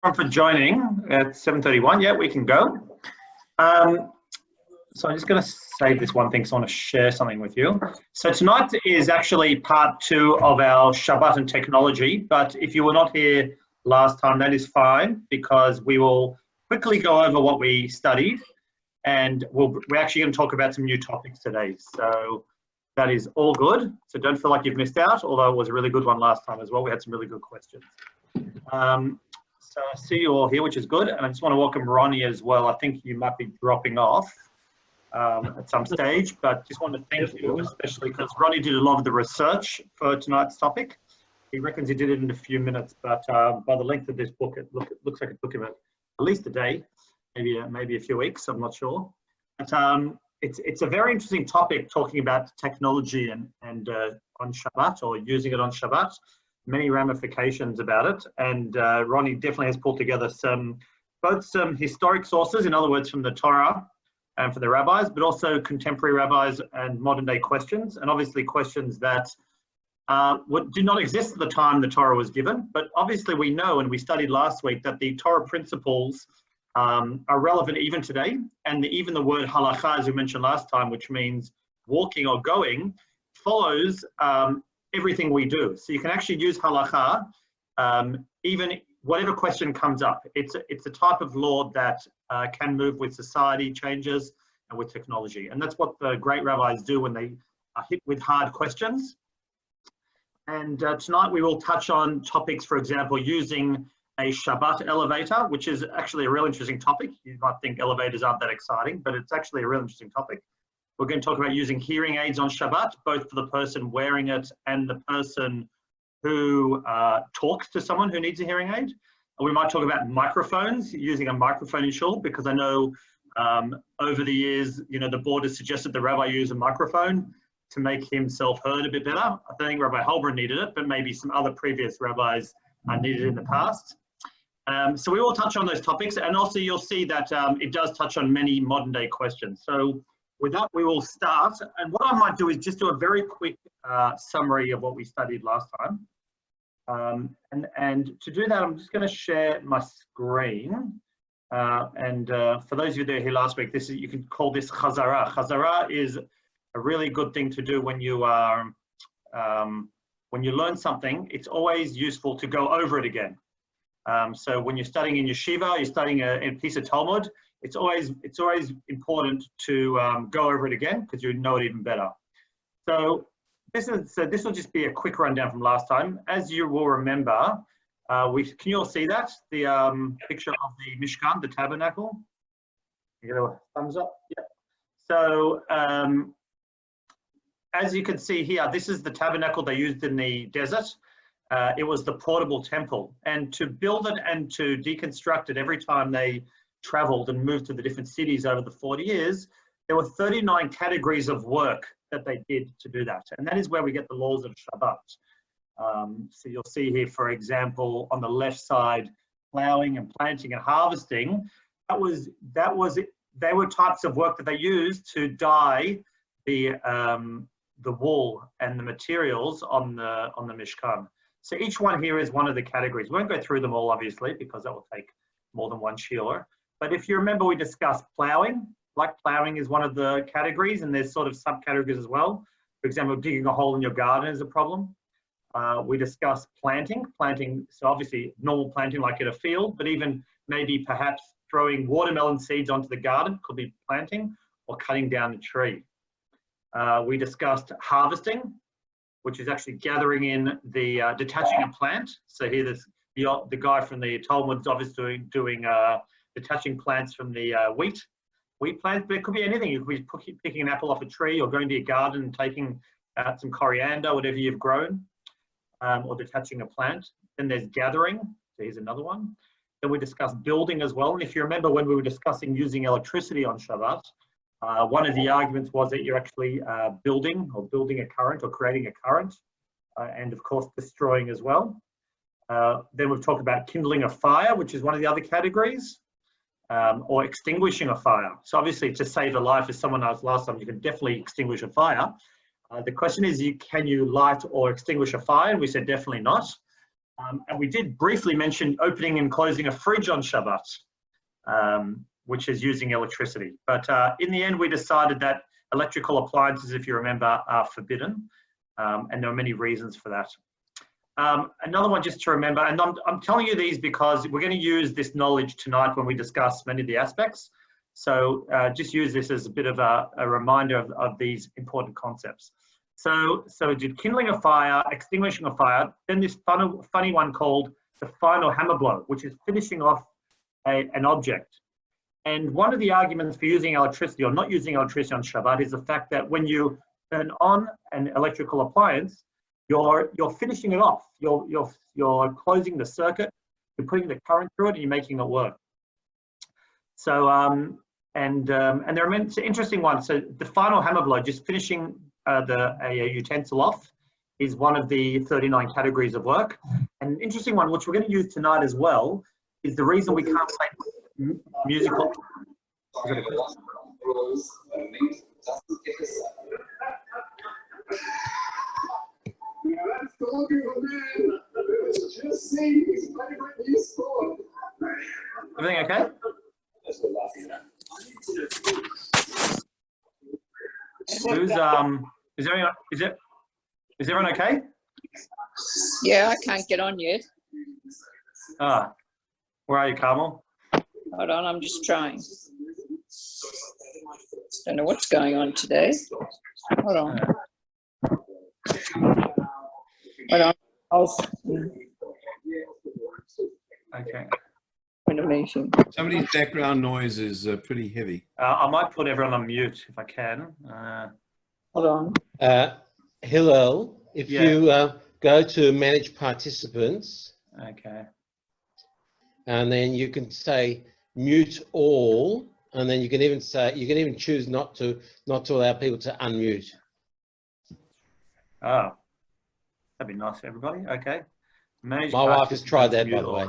For joining at 7:31. Yeah, we can go. So I'm just going to save this one thing, so I want to share something with you. So tonight is actually part 2 of our Shabbat and technology, but if you were not here last time, that is fine, because we will quickly go over what we studied, and we're actually going to talk about some new topics today. So that is all good. So don't feel like you've missed out, although it was a really good one last time as well. We had some really good questions. So I see you all here, which is good. And I just want to welcome Ronnie as well. I think you might be dropping off at some stage, but just want to thank you, especially because Ronnie did a lot of the research for tonight's topic. He reckons he did it in a few minutes, but by the length of this book, it looks like it took him at least a day, maybe a few weeks, I'm not sure. But it's a very interesting topic, talking about technology and on Shabbat, or using it on Shabbat. Many ramifications about it, and Ronnie definitely has pulled together both some historic sources, in other words from the Torah and for the rabbis, but also contemporary rabbis and modern day questions, and obviously questions that did not exist at the time the Torah was given. But obviously we know, and we studied last week, that the Torah principles are relevant even today, and even the word halakha, as we mentioned last time, which means walking or going, follows everything we do. So you can actually use halakha even whatever question comes up. It's a type of law that can move with society changes and with technology. And that's what the great rabbis do when they are hit with hard questions. And tonight we will touch on topics, for example, using a Shabbat elevator, which is actually a real interesting topic. You might think elevators aren't that exciting, but it's actually a real interesting topic. We're going to talk about using hearing aids on Shabbat, both for the person wearing it and the person who talks to someone who needs a hearing aid. And we might talk about microphones, using a microphone in shul, because I know over the years, the board has suggested the rabbi use a microphone to make himself heard a bit better. I don't think Rabbi Holbrook needed it, but maybe some other previous rabbis needed it in the past. So we will touch on those topics, and also you'll see that it does touch on many modern day questions. So with that, we will start. And what I might do is just do a very quick summary of what we studied last time. And to do that, I'm just going to share my screen. For those of you that were here last week, you can call this chazara. Chazara is a really good thing to do when you are when you learn something. It's always useful to go over it again. So when you're studying in yeshiva, you're studying a piece of Talmud, it's always important to go over it again, because you know it even better. So this will just be a quick rundown from last time. As you will remember, can you all see that? The picture of the Mishkan, the tabernacle? You get a thumbs up? Yeah. So as you can see here, this is the tabernacle they used in the desert. It was the portable temple, and to build it and to deconstruct it every time they traveled and moved to the different cities over the 40 years, there were 39 categories of work that they did to do that. And that is where we get the laws of Shabbat. So you'll see here, for example, on the left side, plowing and planting and harvesting. They were types of work that they used to dye the wool and the materials on the Mishkan. So each one here is one of the categories. We won't go through them all, obviously, because that will take more than one shiur. But if you remember, we discussed plowing. Like plowing is one of the categories, and there's sort of subcategories as well. For example, digging a hole in your garden is a problem. We discussed planting, so obviously normal planting like in a field, but even maybe perhaps throwing watermelon seeds onto the garden could be planting, or cutting down a tree. We discussed harvesting, which is actually gathering in the, detaching a plant. So here there's the guy from the Talmud's obviously doing detaching plants from the wheat plants, but it could be anything. You could be picking an apple off a tree, or going to your garden and taking out some coriander, whatever you've grown, or detaching a plant. Then there's gathering. So here's another one. Then we discussed building as well. And if you remember when we were discussing using electricity on Shabbat, one of the arguments was that you're actually building a current, or creating a current, and of course destroying as well. Then we've talked about kindling a fire, which is one of the other categories, or extinguishing a fire. So obviously to save a life, as someone asked last time, you can definitely extinguish a fire. The question is, can you light or extinguish a fire? And we said definitely not. And we did briefly mention opening and closing a fridge on Shabbat, which is using electricity. But in the end, we decided that electrical appliances, if you remember, are forbidden. And there are many reasons for that. Another one just to remember, and I'm telling you these because we're going to use this knowledge tonight when we discuss many of the aspects. So just use this as a bit of a reminder of these important concepts. So did kindling a fire, extinguishing a fire, then this funny one called the final hammer blow, which is finishing off an object. And one of the arguments for using electricity or not using electricity on Shabbat is the fact that when you turn on an electrical appliance, you're finishing it off. You're closing the circuit, you're putting the current through it, and you're making it work. So and there are many interesting ones. So the final hammer blow, just finishing a utensil off, is one of the 39 categories of work. And an interesting one, which we're going to use tonight as well, is the reason we can't play musical. Everything okay? Is everyone okay? Yeah, I can't get on yet. Ah, where are you, Carmel? Hold on, I'm just trying. Don't know what's going on today. Hold on. Hold on. Okay. In a meeting. Somebody's background noise is pretty heavy. I might put everyone on mute if I can. Hold on. Hillel, if you go to manage participants, Okay. and then you can say mute all, and then you can even choose not to allow people to unmute. Oh, that'd be nice for everybody. Okay. My wife has tried that, by the way.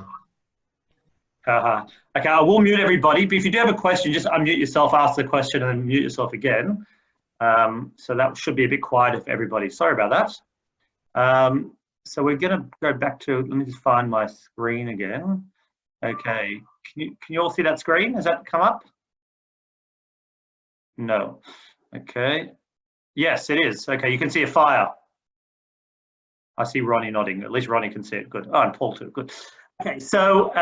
Okay, I will mute everybody, but if you do have a question, just unmute yourself, ask the question, and then mute yourself again. So that should be a bit quieter for everybody. Sorry about that. So we're going to go back to, let me just find my screen again. Okay, can you all see that screen? Has that come up? No. Okay. Yes, it is. Okay, you can see a fire. I see Ronnie nodding. At least Ronnie can see it. Good. Oh, and Paul too. Good. Okay, so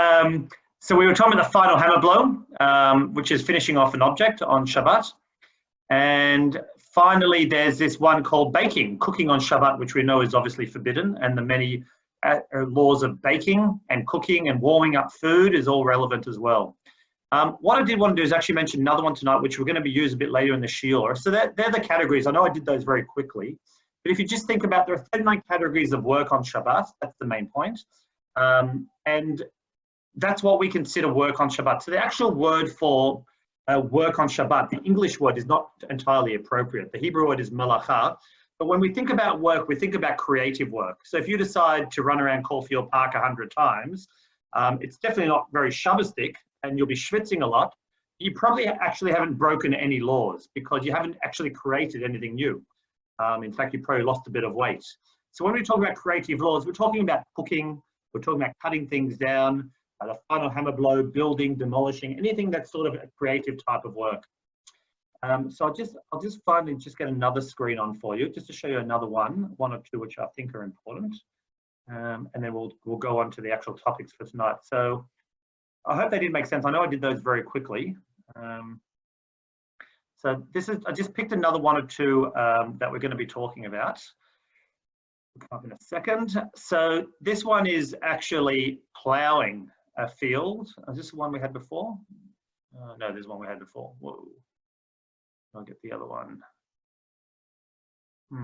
so we were talking about the final hammer blow, which is finishing off an object on Shabbat. And finally, there's this one called baking, cooking on Shabbat, which we know is obviously forbidden. And the many laws of baking and cooking and warming up food is all relevant as well. What I did want to do is actually mention another one tonight, which we're going to be used a bit later in the shiur. So they're the categories. I know I did those very quickly. But if you just think about, there are 39 categories of work on Shabbat. That's the main point. And that's what we consider work on Shabbat. So the actual word for work on Shabbat, the English word is not entirely appropriate. The Hebrew word is malacha. But when we think about work, we think about creative work. So if you decide to run around Caulfield Park 100 times, it's definitely not very Shabbistic, and you'll be schwitzing a lot. You probably actually haven't broken any laws because you haven't actually created anything new. In fact, you probably lost a bit of weight. So when we talk about creative laws, we're talking about cooking, we're talking about cutting things down, the final hammer blow, building, demolishing, anything that's sort of a creative type of work. So I'll just finally just get another screen on for you, just to show you another one or two which I think are important. And then we'll go on to the actual topics for tonight. So I hope they did make sense. I know I did those very quickly. So I just picked another one or two that we're going to be talking about. We'll come up in a second. So this one is actually ploughing a field. Is this the one we had before? No, there's one we had before. Whoa. I'll get the other one. I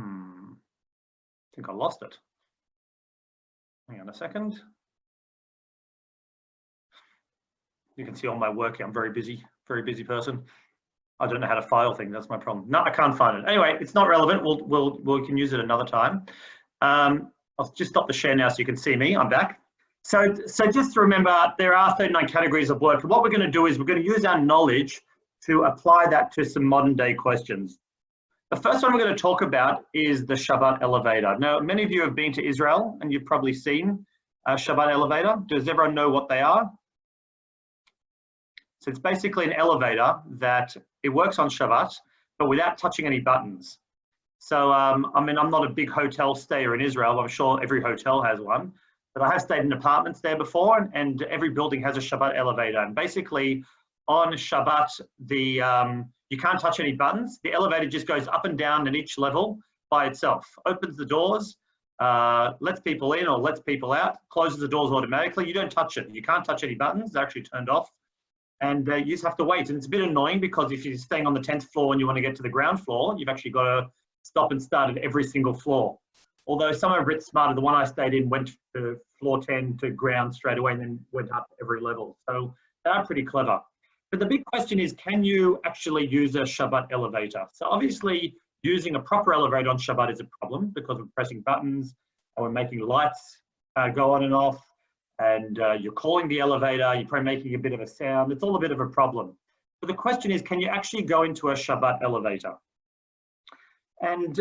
think I lost it. Hang on a second. You can see all my work here. I'm very busy person. I don't know how to file things. That's my problem. No, I can't find it. Anyway, it's not relevant. We can use it another time. I'll just stop the share now so you can see me. I'm back. So just to remember, there are 39 categories of work. And what we're going to do is we're going to use our knowledge to apply that to some modern day questions. The first one we're going to talk about is the Shabbat elevator. Now, many of you have been to Israel and you've probably seen Shabbat elevator? Does everyone know what they are? So it's basically an elevator that it works on Shabbat, but without touching any buttons. So, I mean, I'm not a big hotel stayer in Israel. I'm sure every hotel has one, but I have stayed in apartments there before, and every building has a Shabbat elevator. And basically on Shabbat, you can't touch any buttons. The elevator just goes up and down at each level by itself, opens the doors, lets people in or lets people out, closes the doors automatically. You don't touch it. You can't touch any buttons. They're actually turned off. And you just have to wait. And it's a bit annoying because if you're staying on the 10th floor and you want to get to the ground floor, you've actually got to stop and start at every single floor. Although some are a bit smarter, the one I stayed in went to floor 10 to ground straight away and then went up every level. So they are pretty clever. But the big question is, can you actually use a Shabbat elevator? So obviously using a proper elevator on Shabbat is a problem because we're pressing buttons and we're making lights go on and off, and you're calling the elevator, you're probably making a bit of a sound. It's all a bit of a problem. But the question is, can you actually go into a Shabbat elevator? And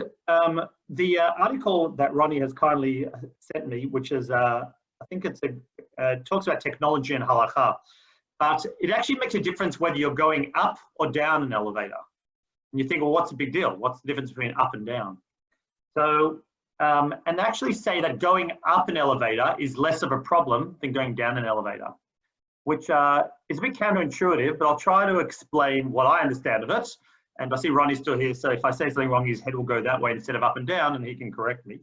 the article that Ronnie has kindly sent me, which is, I think it's talks about technology and halakha, but it actually makes a difference whether you're going up or down an elevator. And you think, well, what's the big deal? What's the difference between up and down? So, and they actually say that going up an elevator is less of a problem than going down an elevator, which is a bit counterintuitive, but I'll try to explain what I understand of it. And I see Ronnie's still here, so if I say something wrong, his head will go that way instead of up and down, and he can correct me.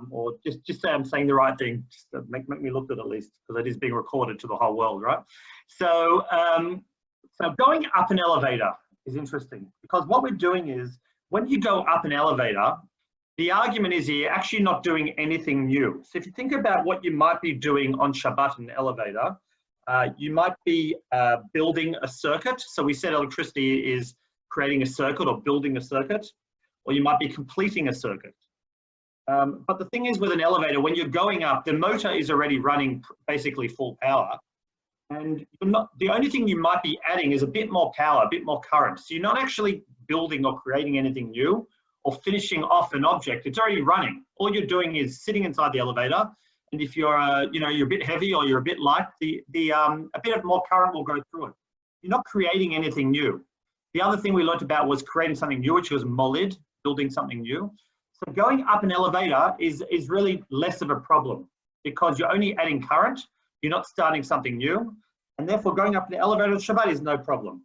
Or just say I'm saying the right thing, just to make me look good at least, because it is being recorded to the whole world, right? So, so going up an elevator is interesting, because what we're doing is, when you go up an elevator, the argument is you're actually not doing anything new. So if you think about what you might be doing on Shabbat in an elevator, you might be building a circuit. So we said electricity is creating a circuit or building a circuit, or you might be completing a circuit. But the thing is, with an elevator, when you're going up, the motor is already running basically full power. And you're not, the only thing you might be adding is a bit more power, a bit more current. So you're not actually building or creating anything new or finishing off an object. It's already running. All you're doing is sitting inside the elevator. And if you're, you're a bit heavy or you're a bit light, a bit of more current will go through it. You're not creating anything new. The other thing we learned about was creating something new, which was molid, building something new. So going up an elevator is really less of a problem because you're only adding current, you're not starting something new, and therefore going up an elevator on Shabbat is no problem.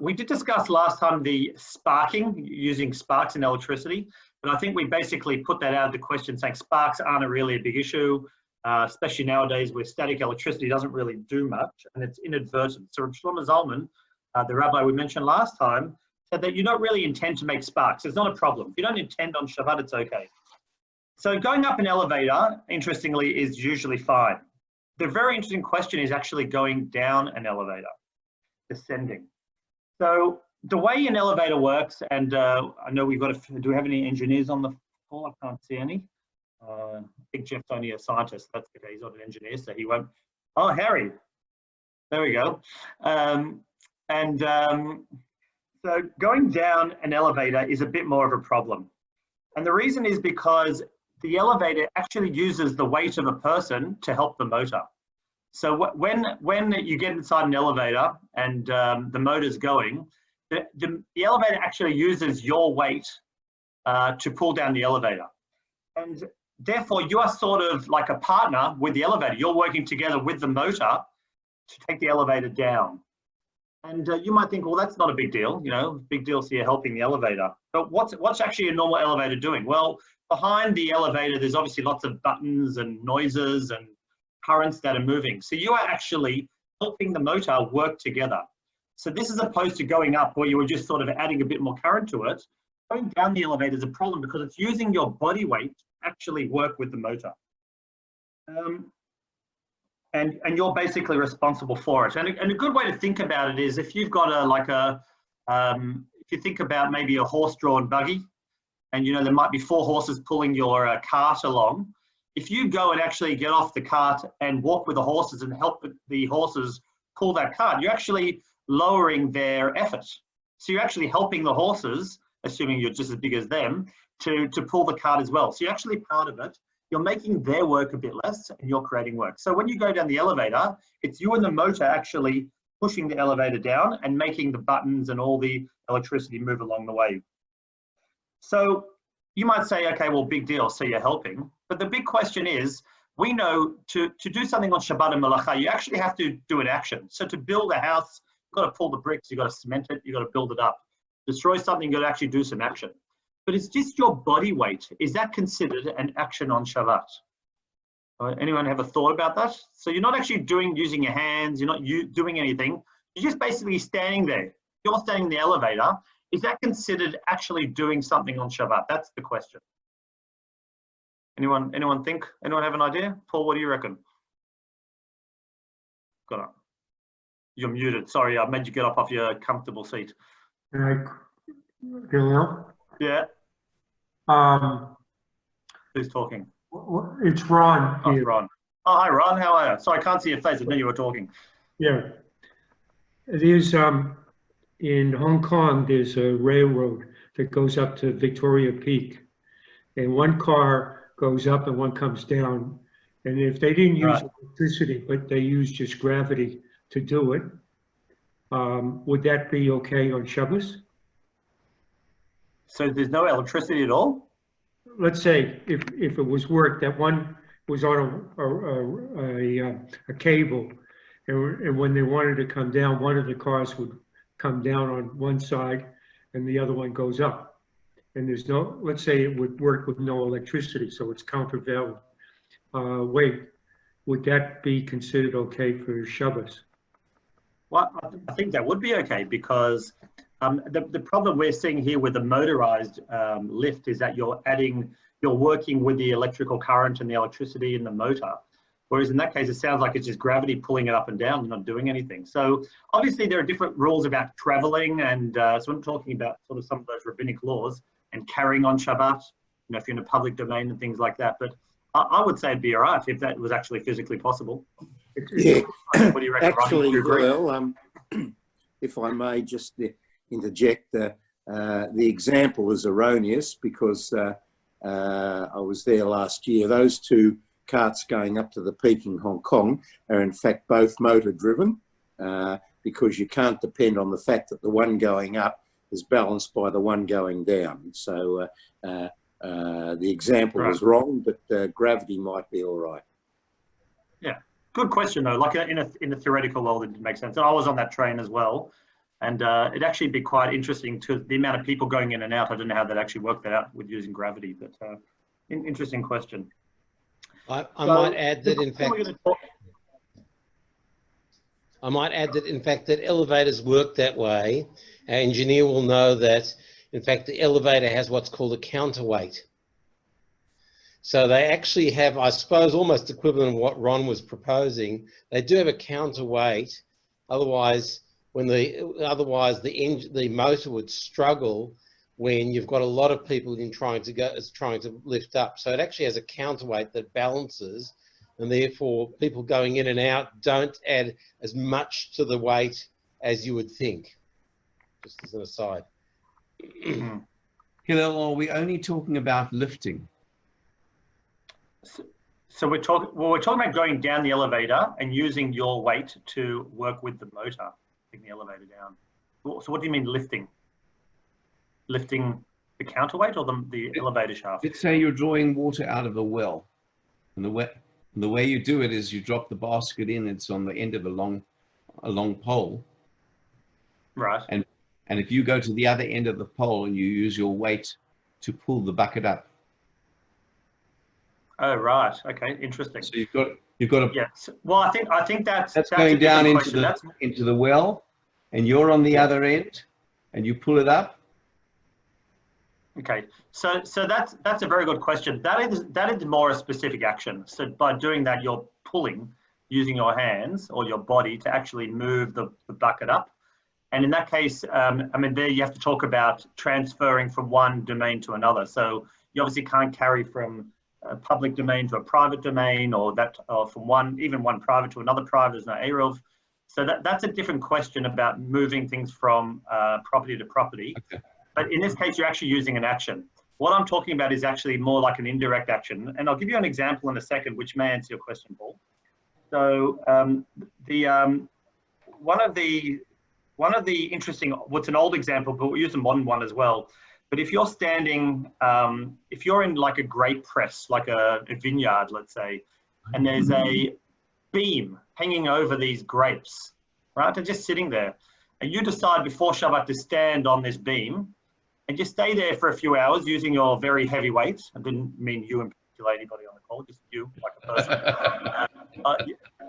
We did discuss last time the sparking, using sparks in electricity, but I think we basically put that out of the question, saying sparks aren't really a big issue, especially nowadays where static electricity doesn't really do much and it's inadvertent. So Shlomo Zalman, the rabbi we mentioned last time, said that you don't really intend to make sparks. It's not a problem. If you don't intend on Shabbat, it's okay. So going up an elevator, interestingly, is usually fine. The very interesting question is actually going down an elevator, descending. So the way an elevator works, and I know we've got do we have any engineers on the call? I can't see any. I think Jeff's only a scientist. That's okay. He's not an engineer, so he won't. Oh, Harry. There we go. So going down an elevator is a bit more of a problem. And the reason is because the elevator actually uses the weight of a person to help the motor. So when you get inside an elevator and the motor's going, the elevator actually uses your weight to pull down the elevator. And therefore you are sort of like a partner with the elevator. You're working together with the motor to take the elevator down. And you might think, well, that's not a big deal, big deal, so you're helping the elevator. But what's actually a normal elevator doing? Well, behind the elevator, there's obviously lots of buttons and noises and currents that are moving. So you are actually helping the motor work together. So this is opposed to going up where you were just sort of adding a bit more current to it. Going down the elevator is a problem because it's using your body weight to actually work with the motor. And you're basically responsible for it. And a good way to think about it is if you've got if you think about maybe a horse-drawn buggy, and there might be 4 horses pulling your cart along. If you go and actually get off the cart and walk with the horses and help the horses pull that cart, you're actually lowering their effort. So you're actually helping the horses, assuming you're just as big as them, to pull the cart as well. So you're actually part of it. you're making their work a bit less and you're creating work. So when you go down the elevator, it's you and the motor actually pushing the elevator down and making the buttons and all the electricity move along the way. So you might say, okay, well, big deal, so you're helping. But the big question is, we know to do something on Shabbat and Malacha, you actually have to do an action. So to build a house, you've got to pull the bricks, you've got to cement it, you've got to build it up. Destroy something, you've got to actually do some action. But it's just your body weight. Is that considered an action on Shabbat? Anyone have a thought about that? So you're not actually using your hands, you're not doing anything. You're just basically standing there. You're standing in the elevator. Is that considered actually doing something on Shabbat? That's the question. Anyone think? Anyone have an idea? Paul, what do you reckon? Got up. You're muted. Sorry, I made you get up off your comfortable seat. Yeah. Who's talking? It's Ron Oh, here. Ron. Oh, hi, Ron. How are you? Sorry, I can't see your face. I knew you were talking. Yeah. There's in Hong Kong, there's a railroad that goes up to Victoria Peak. And one car goes up and one comes down. And if they didn't use electricity, but they use just gravity to do it, would that be okay on Shabbos? So there's no electricity at all? Let's say if it was work that one was on a cable, and when they wanted to come down, one of the cars would come down on one side and the other one goes up. And there's no, let's say it would work with no electricity, so it's countervailing weight. Would that be considered okay for Shabbos? Well, I think that would be okay because the problem we're seeing here with the motorized lift is that you're working with the electrical current and the electricity in the motor. Whereas in that case, it sounds like it's just gravity pulling it up and down, you're not doing anything. So obviously there are different rules about traveling. And so I'm talking about sort of some of those rabbinic laws and carrying on Shabbat, you know, if you're in a public domain and things like that. But I would say it'd be all right if that was actually physically possible. Yeah, What do you reckon, Ron? actually, Do you agree? well, if I may just interject, the example is erroneous because I was there last year. Those two carts going up to the peak in Hong Kong are in fact both motor driven because you can't depend on the fact that the one going up is balanced by the one going down. So the example is wrong, but gravity might be all right. Yeah, good question though. Like in a theoretical world, it makes sense. And I was on that train as well, and it'd actually be quite interesting to the amount of people going in and out. I don't know how that actually worked that out with using gravity, but interesting question. I might add that in fact, that elevators work that way. Our engineer will know that, in fact, the elevator has what's called a counterweight. So they actually have, I suppose, almost equivalent of what Ron was proposing. They do have a counterweight. Otherwise, the motor would struggle when you've got a lot of people trying to lift up. So it actually has a counterweight that balances, and therefore people going in and out don't add as much to the weight as you would think. Just as an aside. Hillel, are we only talking about lifting? So we're talking about going down the elevator and using your weight to work with the motor, taking the elevator down. So what do you mean lifting? Lifting the counterweight or the elevator shaft? Let's say you're drawing water out of a well, and the way you do it is you drop the basket in. It's on the end of a long pole, Right. And if you go to the other end of the pole and you use your weight to pull the bucket up. Oh, right. Okay. Interesting. So you've got a Yes. Well, I think that's going down into into the well, and you're on the other end, and you pull it up. Okay, so that's a very good question. That is more a specific action. So by doing that, you're pulling using your hands or your body to actually move the bucket up. And in that case, I mean, there you have to talk about transferring from one domain to another. So you obviously can't carry from a public domain to a private domain, or from one private to another private. There's no Eruv. So that's a different question about moving things from property to property. Okay. But in this case, you're actually using an action. What I'm talking about is actually more like an indirect action. And I'll give you an example in a second, which may answer your question, Paul. So one of the interesting, what's an old example, but we'll use a modern one as well. But if you're standing, if you're in like a grape press, like a vineyard, let's say, and there's a beam hanging over these grapes, right? They're just sitting there. And you decide before Shabbat to stand on this beam, and just stay there for a few hours using your very heavy weight. I didn't mean you in particular, anybody on the call, just you, like a person.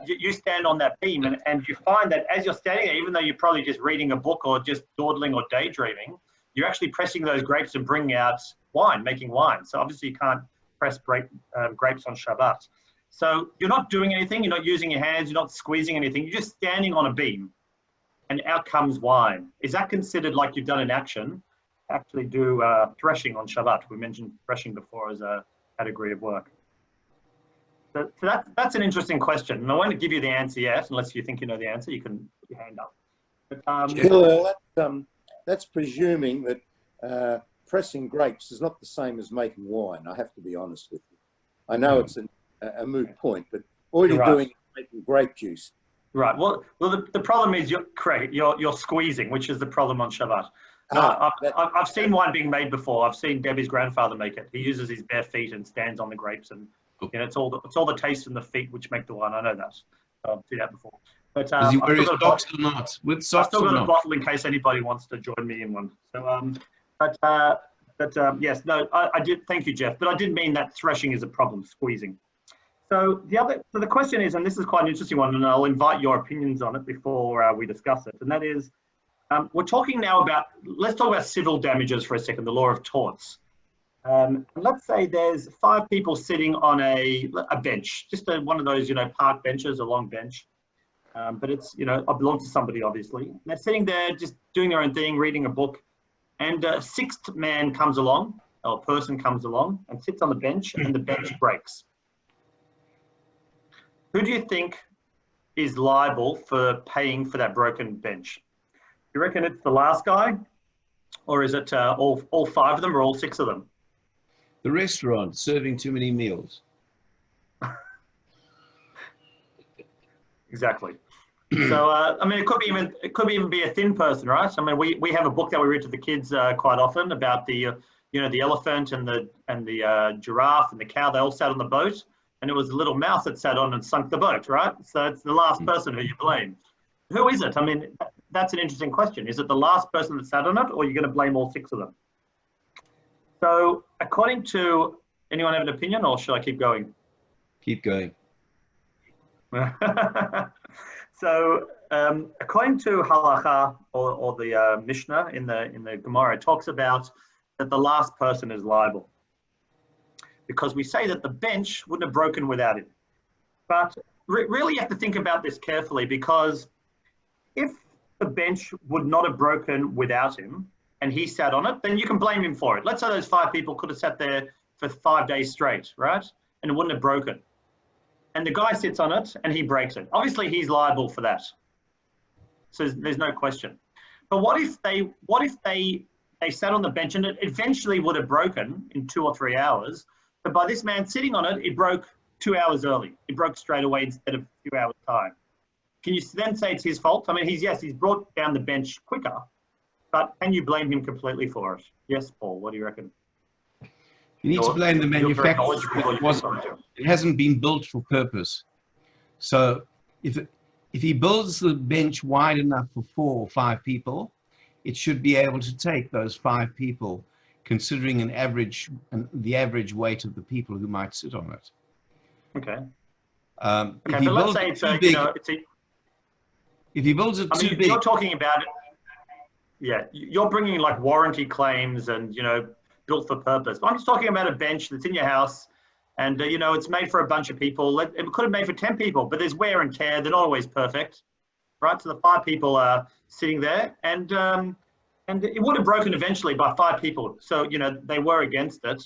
You stand on that beam, and you find that as you're standing there, even though you're probably just reading a book or just dawdling or daydreaming, you're actually pressing those grapes and bringing out wine, making wine. So obviously you can't press grapes on Shabbat. So you're not doing anything, you're not using your hands, you're not squeezing anything, you're just standing on a beam, and out comes wine. Is that considered like you've done an action? Actually do threshing on Shabbat. We mentioned threshing before as a category of work. So that's an interesting question. And I won't give you the answer yet, unless you think you know the answer, you can put your hand up. But, Hillel, that's presuming that pressing grapes is not the same as making wine. I have to be honest with you. I know it's a moot point, but all you're doing is making grape juice. Right. Well, the problem is you're correct. You're squeezing, which is the problem on Shabbat. I've seen wine being made before. I've seen Debbie's grandfather make it. He uses his bare feet and stands on the grapes, and you know, it's all the taste and the feet which make the wine. I know that. I've seen that before. But Does he wear his socks or not? With socks I've still or got a not? bottle in case anybody wants to join me in one. So, yes, no, I did. Thank you, Jeff. But I did mean that threshing is a problem, squeezing. So the question is, and this is quite an interesting one, and I'll invite your opinions on it before we discuss it. And that is, we're talking now about, let's talk about civil damages for a second, the law of torts. Let's say there's 5 people sitting on a bench, just one of those, park benches, a long bench. But it's, I belong to somebody, obviously. And they're sitting there just doing their own thing, reading a book. And a 6th man comes along, or person comes along and sits on the bench, and the bench breaks. Who do you think is liable for paying for that broken bench? You reckon it's the last guy, or is it all 5 of them, or all 6 of them? The restaurant serving too many meals. Exactly. So I mean, it could even be a thin person, right? I mean, we have a book that we read to the kids quite often about the the elephant and the giraffe and the cow. They all sat on the boat, and it was a little mouse that sat on and sunk the boat, right? So it's the last person who you blame. Who is it? I mean, that's an interesting question. Is it the last person that sat on it, or are you going to blame all 6 of them? So according to, anyone have an opinion, or should I keep going? Keep going. So according to Halacha, or the Mishnah in the Gemara, it talks about that the last person is liable, because we say that the bench wouldn't have broken without him. But really you have to think about this carefully, because if the bench would not have broken without him and he sat on it, then you can blame him for it. Let's say those 5 people could have sat there for 5 days straight, right? And it wouldn't have broken. And the guy sits on it and he breaks it. Obviously he's liable for that. So there's no question. But what if they sat on the bench and it eventually would have broken in 2 or 3 hours, but by this man sitting on it, it broke 2 hours early. It broke straight away instead of a few hours time. Can you then say it's his fault? I mean, he's brought down the bench quicker, but can you blame him completely for it? Yes, Paul, what do you reckon? You need to blame the manufacturer. It hasn't been built for purpose. So if he builds the bench wide enough for 4 or 5 people, it should be able to take those 5 people, considering the average weight of the people who might sit on it. Okay. If he let's say if he builds it too big, you're talking about it. Yeah, you're bringing like warranty claims and built for purpose. I'm just talking about a bench that's in your house, and it's made for a bunch of people. It could have made for 10 people, but there's wear and tear. They're not always perfect, right? So the 5 people are sitting there, and it would have broken eventually by 5 people. So they were against it.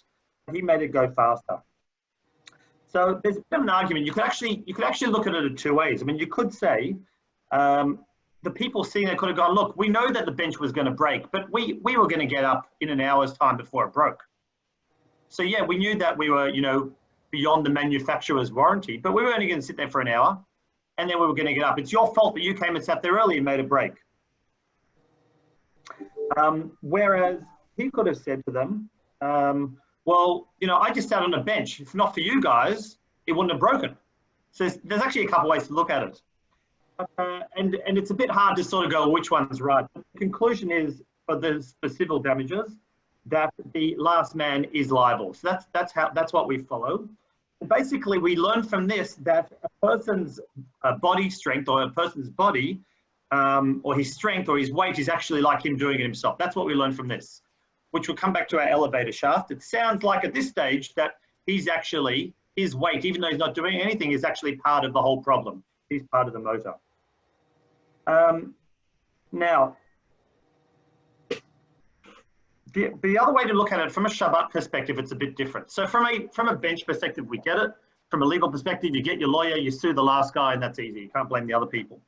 He made it go faster. So there's a bit of an argument. You could actually look at it in 2 ways. I mean, you could say the people sitting there could have gone, look, we know that the bench was going to break, but we were going to get up in an hour's time before it broke. So yeah, we knew that we were, beyond the manufacturer's warranty, but we were only going to sit there for an hour and then we were going to get up. It's your fault that you came and sat there early and made a break. Whereas he could have said to them, well, I just sat on a bench. If not for you guys, it wouldn't have broken. So there's actually a couple ways to look at it. And it's a bit hard to sort of go which one's right. The conclusion is for civil damages that the last man is liable. So that's what we follow. And basically, we learn from this that a person's body strength or a person's body or his strength or his weight is actually like him doing it himself. That's what we learn from this, which will come back to our elevator shaft. It sounds like at this stage that his weight, even though he's not doing anything, is actually part of the whole problem. He's part of the motor. Now, the other way to look at it from a Shabbat perspective, it's a bit different. So from a bench perspective, we get it. From a legal perspective, you get your lawyer, you sue the last guy, and that's easy. You can't blame the other people.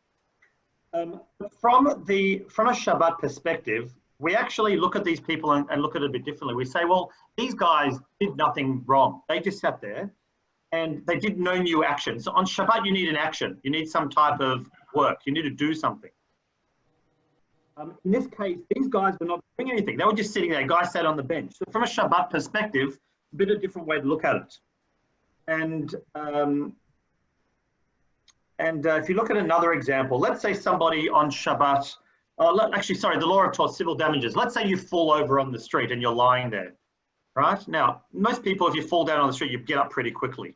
From a Shabbat perspective, we actually look at these people and look at it a bit differently. We say, well, these guys did nothing wrong. They just sat there and they did no new action. So on Shabbat, you need an action. You need some type of work. You need to do something. In this case, these guys were not doing anything. They were just sitting there. A guy sat on the bench. So from a Shabbat perspective, a bit of a different way to look at it. And if you look at another example, let's say somebody on Shabbat, the law of tort, civil damages. Let's say you fall over on the street and you're lying there, right? Now, most people, if you fall down on the street, you get up pretty quickly.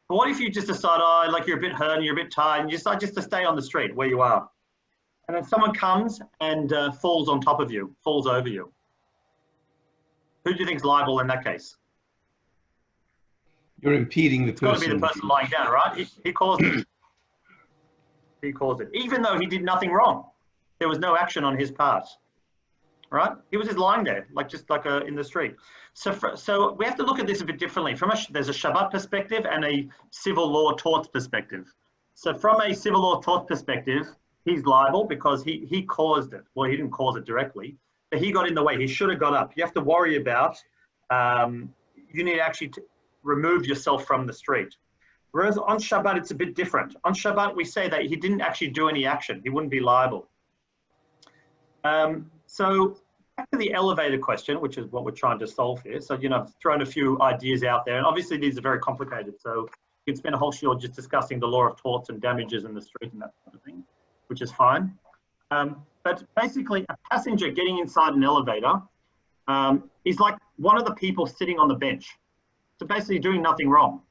But what if you just decide, you're a bit hurt and you're a bit tired and you decide just to stay on the street where you are? And then someone comes and falls on top of you, falls over you. Who do you think is liable in that case? You're impeding the person. It's got to be the person lying down, right? He caused it. He caused it, even though he did nothing wrong. There was no action on his part, right? He was just lying there, in the street. So we have to look at this a bit differently. There's a Shabbat perspective and a civil law torts perspective. So from a civil law torts perspective, he's liable because he caused it. Well, he didn't cause it directly, but he got in the way. He should have got up. You have to worry about, you need to actually remove yourself from the street. Whereas on Shabbat, it's a bit different. On Shabbat, we say that he didn't actually do any action. He wouldn't be liable. So back to the elevator question, which is what we're trying to solve here. So, I've thrown a few ideas out there, and obviously these are very complicated. So you can spend a whole show just discussing the law of torts and damages in the street and that sort of thing, which is fine. But basically, a passenger getting inside an elevator is like one of the people sitting on the bench. So basically doing nothing wrong.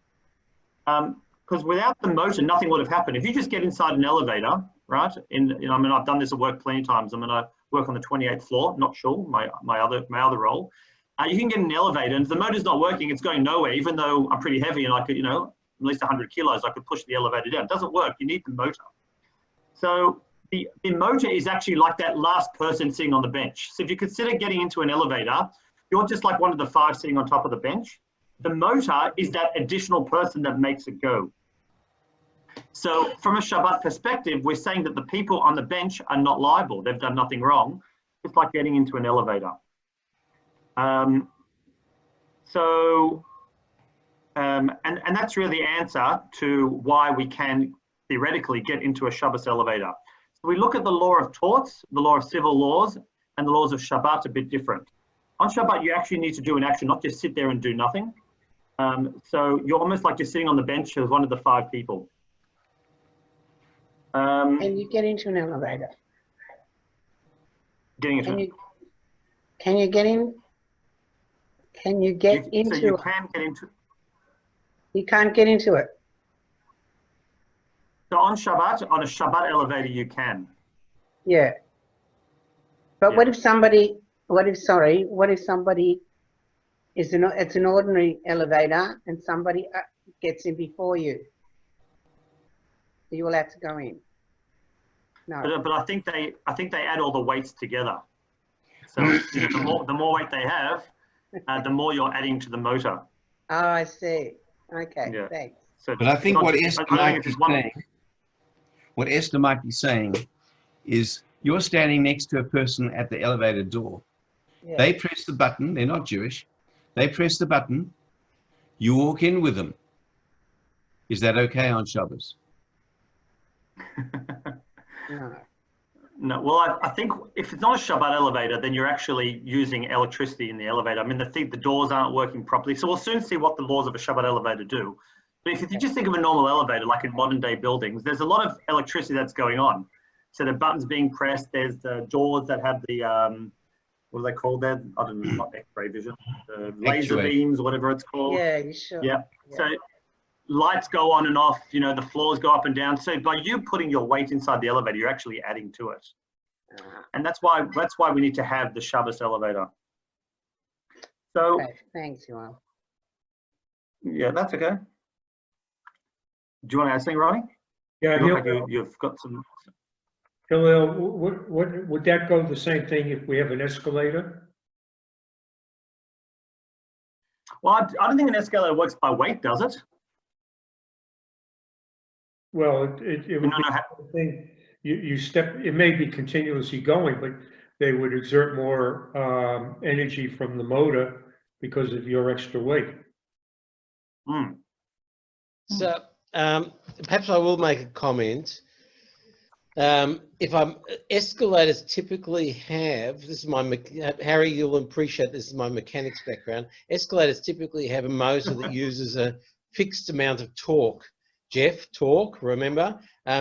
Because without the motor, nothing would have happened. If you just get inside an elevator, right? I've done this at work plenty of times. I'm going to work on the 28th floor, not sure, my other role. You can get in an elevator, and if the motor's not working, it's going nowhere, even though I'm pretty heavy and I could, at least 100 kilos, I could push the elevator down. It doesn't work. You need the motor. So the motor is actually like that last person sitting on the bench. So if you consider getting into an elevator, you're just like one of the five sitting on top of the bench. The motor is that additional person that makes it go. So from a Shabbat perspective, we're saying that the people on the bench are not liable. They've done nothing wrong. It's like getting into an elevator. And that's really the answer to why we can theoretically get into a Shabbos elevator. So we look at the law of torts, the law of civil laws, and the laws of Shabbat a bit different. On Shabbat, you actually need to do an action, not just sit there and do nothing. So you're almost like you're sitting on the bench as one of the five people. Can you get into an elevator? Getting into Can you get in? Can you get into? So you can get into. You can't get into it. So on Shabbat, on a Shabbat elevator, you can. Yeah. But Yeah. what if somebody it's an ordinary elevator and somebody gets in before you? Are you allowed to go in? No. But I think they add all the weights together. So the more weight they have, the more you're adding to the motor. Oh, I see. Okay, Yeah. thanks. So But I think what Esther might be it's one. saying, what Esther might be saying is you're standing next to a person at the elevator door. Yeah. They press the button, they're not Jewish. They press the button. You walk in with them. Is that okay on Shabbos? No. No, well, I think if it's not a Shabbat elevator, then you're actually using electricity in the elevator. I mean, the doors aren't working properly. So we'll soon see what the laws of a Shabbat elevator do. But if you just think of a normal elevator, like in modern day buildings, there's a lot of electricity that's going on. So the buttons being pressed, there's the doors that have the, what are they called there? I don't know, not X-ray vision, the laser beams, whatever it's called. Yeah, you sure? Yeah. So lights go on and off, you know, the floors go up and down. So by you putting your weight inside the elevator, you're actually adding to it. And that's why we need to have the Shabbos elevator. So Okay, thanks, Joel. yeah, that's okay. Do you want to add something, Ronnie? Yeah, You look like you've got some. Hillel, what would that go the same thing if we have an escalator? Well, I don't think an escalator works by weight, does it? Well, it would be the thing, you step, it may be continuously going, but they would exert more energy from the motor because of your extra weight. Mm. So perhaps I will make a comment. Escalators typically have, this is my, Harry, you'll appreciate this is my mechanics background. Escalators typically have a motor that uses a fixed amount of torque. Jeff, torque, remember?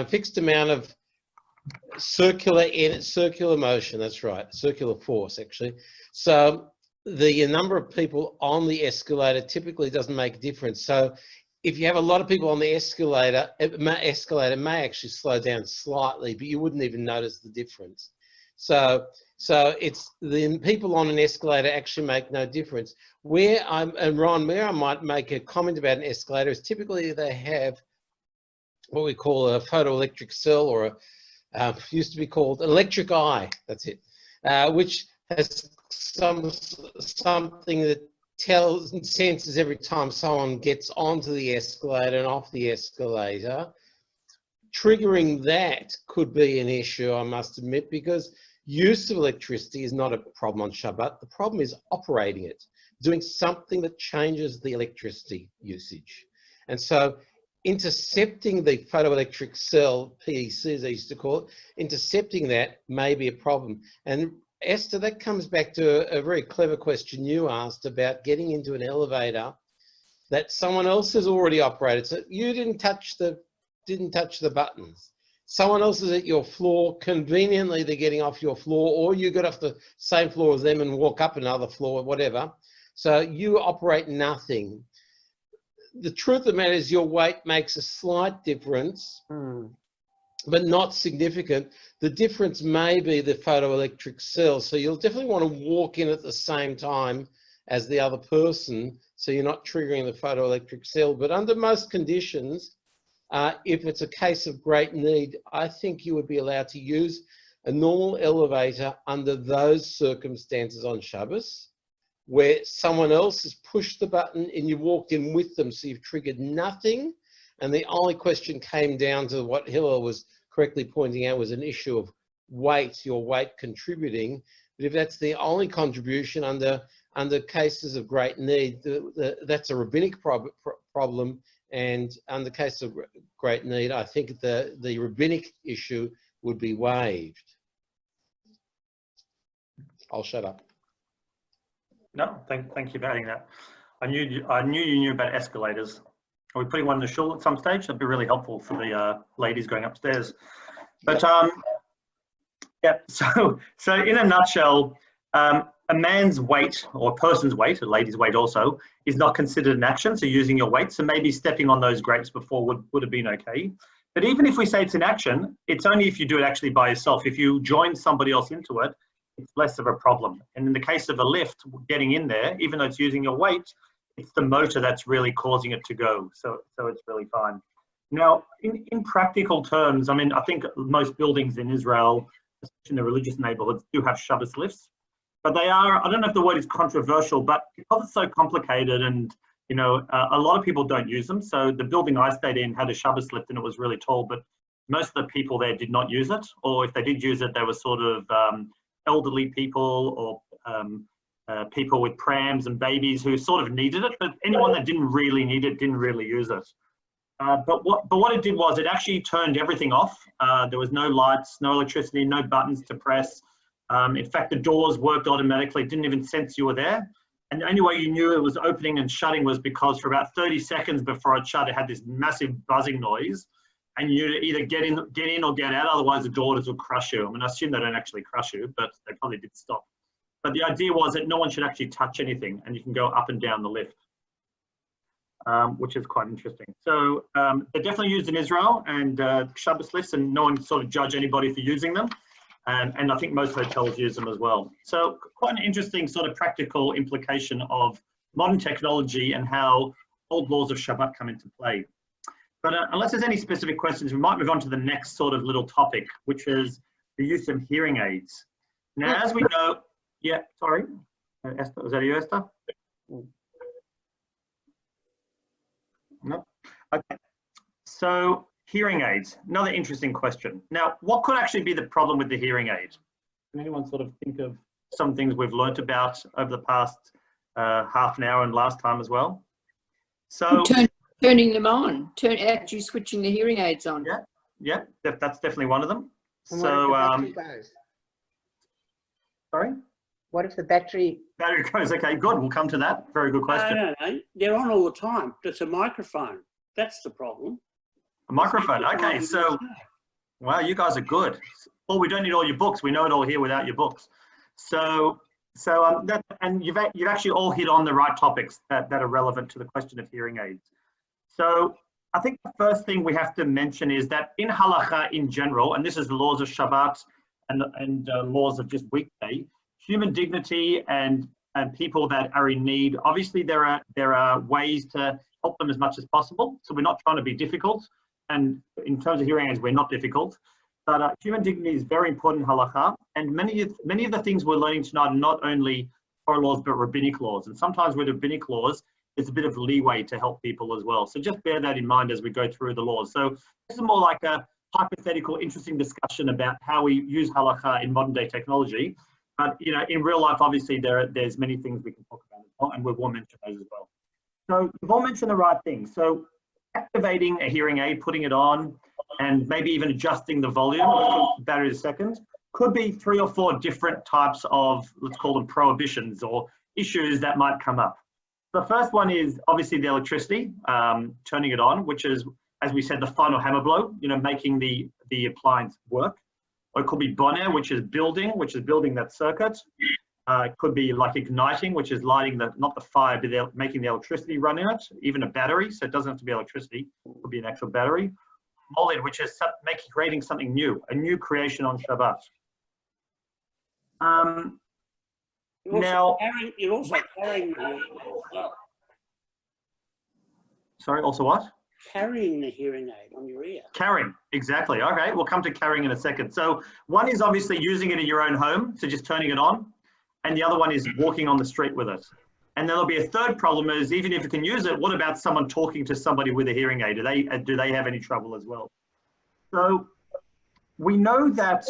Fixed amount of circular motion, that's right, circular force actually. So the number of people on the escalator typically doesn't make a difference. So if you have a lot of people on the escalator, escalator may actually slow down slightly, but you wouldn't even notice the difference. So it's the people on an escalator actually make no difference. And Ron, where I might make a comment about an escalator is typically they have what we call a photoelectric cell, or used to be called electric eye, that's it, which has something that tells and senses every time someone gets onto the escalator and off the escalator. Triggering that could be an issue, I must admit, because use of electricity is not a problem on Shabbat. The problem is operating it, doing something that changes the electricity usage. And so intercepting the photoelectric cell, PEC as they used to call it, intercepting that may be a problem. And Esther, that comes back to a very clever question you asked about getting into an elevator that someone else has already operated. So you didn't touch the buttons. Someone else is at your floor. Conveniently, they're getting off your floor, or you got off the same floor as them and walk up another floor, whatever. So you operate nothing. The truth of the matter is your weight makes a slight difference, but not significant. The difference may be the photoelectric cell. So you'll definitely want to walk in at the same time as the other person, so you're not triggering the photoelectric cell. But under most conditions, if it's a case of great need, I think you would be allowed to use a normal elevator under those circumstances on Shabbos, where someone else has pushed the button and you walked in with them, so you've triggered nothing. And the only question came down to what Hillel was correctly pointing out was an issue of weight, your weight contributing. But if that's the only contribution under cases of great need, that's a rabbinic problem. And under case of great need, I think the rabbinic issue would be waived. I'll shut up. No, thank you for adding that. I knew you knew about escalators. Are we putting one in the shul at some stage? That'd be really helpful for the ladies going upstairs. But yeah. So in a nutshell, a man's weight or a person's weight, a lady's weight also, is not considered an action. So using your weight, so maybe stepping on those grapes before would have been okay. But even if we say it's an action, it's only if you do it actually by yourself. If you join somebody else into it, it's less of a problem. And in the case of a lift, getting in there, even though it's using your weight, it's the motor that's really causing it to go. So it's really fine. Now, in practical terms, I mean, I think most buildings in Israel, especially in the religious neighborhoods, do have Shabbos lifts. But they are, I don't know if the word is controversial, but because it's so complicated and, you know, a lot of people don't use them. So the building I stayed in had a Shabbos lift and it was really tall, but most of the people there did not use it. Or if they did use it, they were sort of elderly people or people with prams and babies who sort of needed it, but anyone that didn't really need it didn't really use it. But what it did was it actually turned everything off. There was no lights, no electricity, no buttons to press. In fact, the doors worked automatically, didn't even sense you were there. And the only way you knew it was opening and shutting was because for about 30 seconds before it shut, it had this massive buzzing noise. And you'd either get in or get out, otherwise the doors would crush you. I mean, I assume they don't actually crush you, but they probably did stop. But the idea was that no one should actually touch anything, and you can go up and down the lift, which is quite interesting. So they're definitely used in Israel and Shabbos lifts, and no one sort of judge anybody for using them. And I think most hotels use them as well. So quite an interesting sort of practical implication of modern technology and how old laws of Shabbat come into play. But unless there's any specific questions, we might move on to the next sort of little topic, which is the use of hearing aids. Now, as we know, yeah, sorry, Esther, was that you, Esther? No? Okay. So hearing aids, another interesting question. Now, what could actually be the problem with the hearing aid? Can anyone sort of think of some things we've learnt about over the past half an hour and last time as well? So turning them on, actually switching the hearing aids on. Yeah, that's definitely one of them. And So, what if the battery goes? Sorry? What if the battery... Battery goes, okay, good, we'll come to that. Very good question. No, they're on all the time. It's a microphone. That's the problem. A microphone, okay, so, wow, you guys are good. Well, we don't need all your books. We know it all here without your books. And you've actually all hit on the right topics that are relevant to the question of hearing aids. So I think the first thing we have to mention is that in halakha in general, and this is the laws of Shabbat and laws of just weekday, human dignity and people that are in need, obviously there are ways to help them as much as possible. So we're not trying to be difficult. And in terms of hearing aids, we're not difficult. But human dignity is very important in halakha. And many of the things we're learning tonight are not only Torah laws, but rabbinic laws. And sometimes with rabbinic laws, there's a bit of leeway to help people as well. So just bear that in mind as we go through the laws. So this is more like a hypothetical, interesting discussion about how we use halakha in modern day technology. But you know, in real life, obviously there's many things we can talk about as well, and we've all mentioned those as well. So we've all mentioned the right things. So activating a hearing aid, putting it on, and maybe even adjusting the volume, battery a second, could be 3 or 4 different types of, let's call them prohibitions or issues that might come up. The first one is obviously the electricity, turning it on, which is, as we said, the final hammer blow, you know, making the appliance work. Or it could be boner, which is building that circuit. It could be like igniting, which is lighting not the fire, but making the electricity run in it, even a battery. So it doesn't have to be electricity, it could be an actual battery. Molid, which is creating something new, a new creation on Shabbat. You're also carrying Sorry, also what? Carrying the hearing aid on your ear. Carrying, exactly. Okay, we'll come to carrying in a second. So one is obviously using it in your own home, so just turning it on. And the other one is walking on the street with it. And there'll be a third problem is, even if you can use it, what about someone talking to somebody with a hearing aid? Do they have any trouble as well? So we know that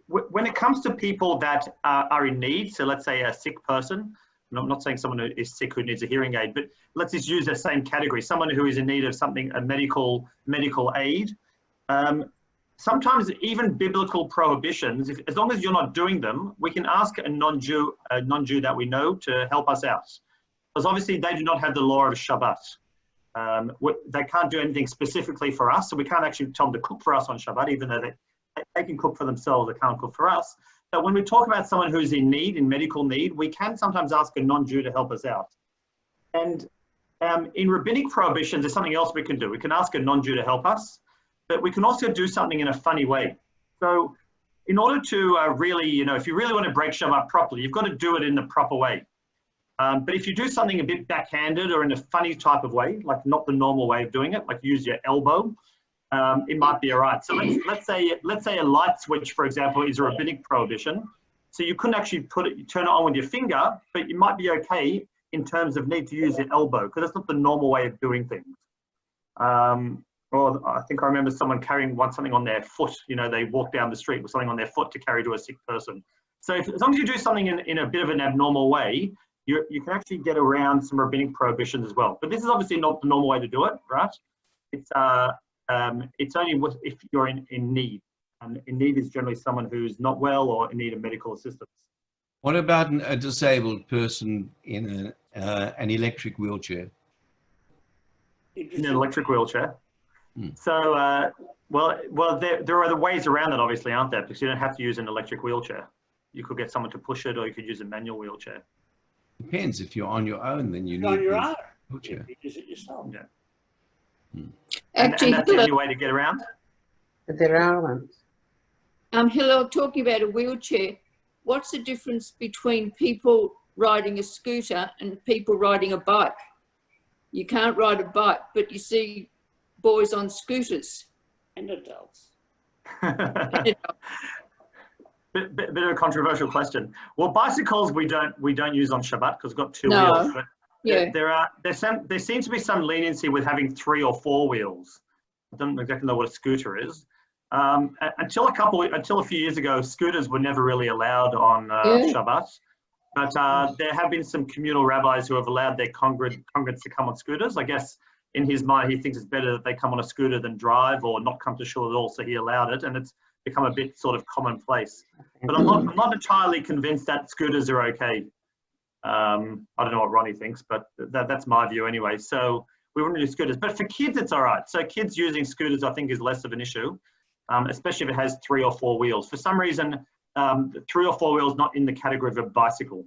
when it comes to people that are in need, so let's say a sick person, and I'm not saying someone who is sick who needs a hearing aid, but let's just use the same category, someone who is in need of something, a medical aid. Sometimes even biblical prohibitions, as long as you're not doing them, we can ask a non-Jew that we know to help us out. Because obviously they do not have the law of Shabbat. They can't do anything specifically for us, so we can't actually tell them to cook for us on Shabbat, even though they can cook for themselves, they can't cook for us. But when we talk about someone who's in need, in medical need, we can sometimes ask a non-Jew to help us out. And in rabbinic prohibitions, there's something else we can do. We can ask a non-Jew to help us, but we can also do something in a funny way. So in order to really, you know, if you really want to break Shabbat properly, you've got to do it in the proper way. But if you do something a bit backhanded or in a funny type of way, like not the normal way of doing it, like use your elbow, it might be all right. So let's say a light switch, for example, is a rabbinic prohibition. So you couldn't actually turn it on with your finger, but you might be okay in terms of need to use your elbow, because that's not the normal way of doing things. Or I think I remember someone carrying something on their foot. You know, they walk down the street with something on their foot to carry to a sick person. So as long as you do something in a bit of an abnormal way, you can actually get around some rabbinic prohibitions as well. But this is obviously not the normal way to do it, right? It's only if you're in need. And in need is generally someone who's not well or in need of medical assistance. What about a disabled person in an electric wheelchair? In an electric wheelchair. So, well, there are other ways around it, obviously, aren't there? Because you don't have to use an electric wheelchair. You could get someone to push it, or you could use a manual wheelchair. Depends. If you're on your own, then you need on your own. a wheelchair. You use it yourself. Yeah. Actually, and that's the only way to get around. But there are ones. Hillel, talking about a wheelchair, what's the difference between people riding a scooter and people riding a bike? You can't ride a bike, but you see boys on scooters. And adults. Bit of a controversial question. Well, bicycles we don't use on Shabbat because we've got two wheels. But Yeah. there seems to be some leniency with having 3 or 4 wheels. I don't exactly know what a scooter is. Until a few years ago, scooters were never really allowed on Shabbat. But there have been some communal rabbis who have allowed their congregants to come on scooters. I guess in his mind, he thinks it's better that they come on a scooter than drive or not come to shul at all. So he allowed it, and it's become a bit sort of commonplace. But I'm not entirely convinced that scooters are okay. I don't know what Ronnie thinks, but that's my view anyway. So we wouldn't do scooters. But for kids, it's all right. So kids using scooters, I think, is less of an issue, especially if it has 3 or 4 wheels. For some reason, 3 or 4 wheels not in the category of a bicycle.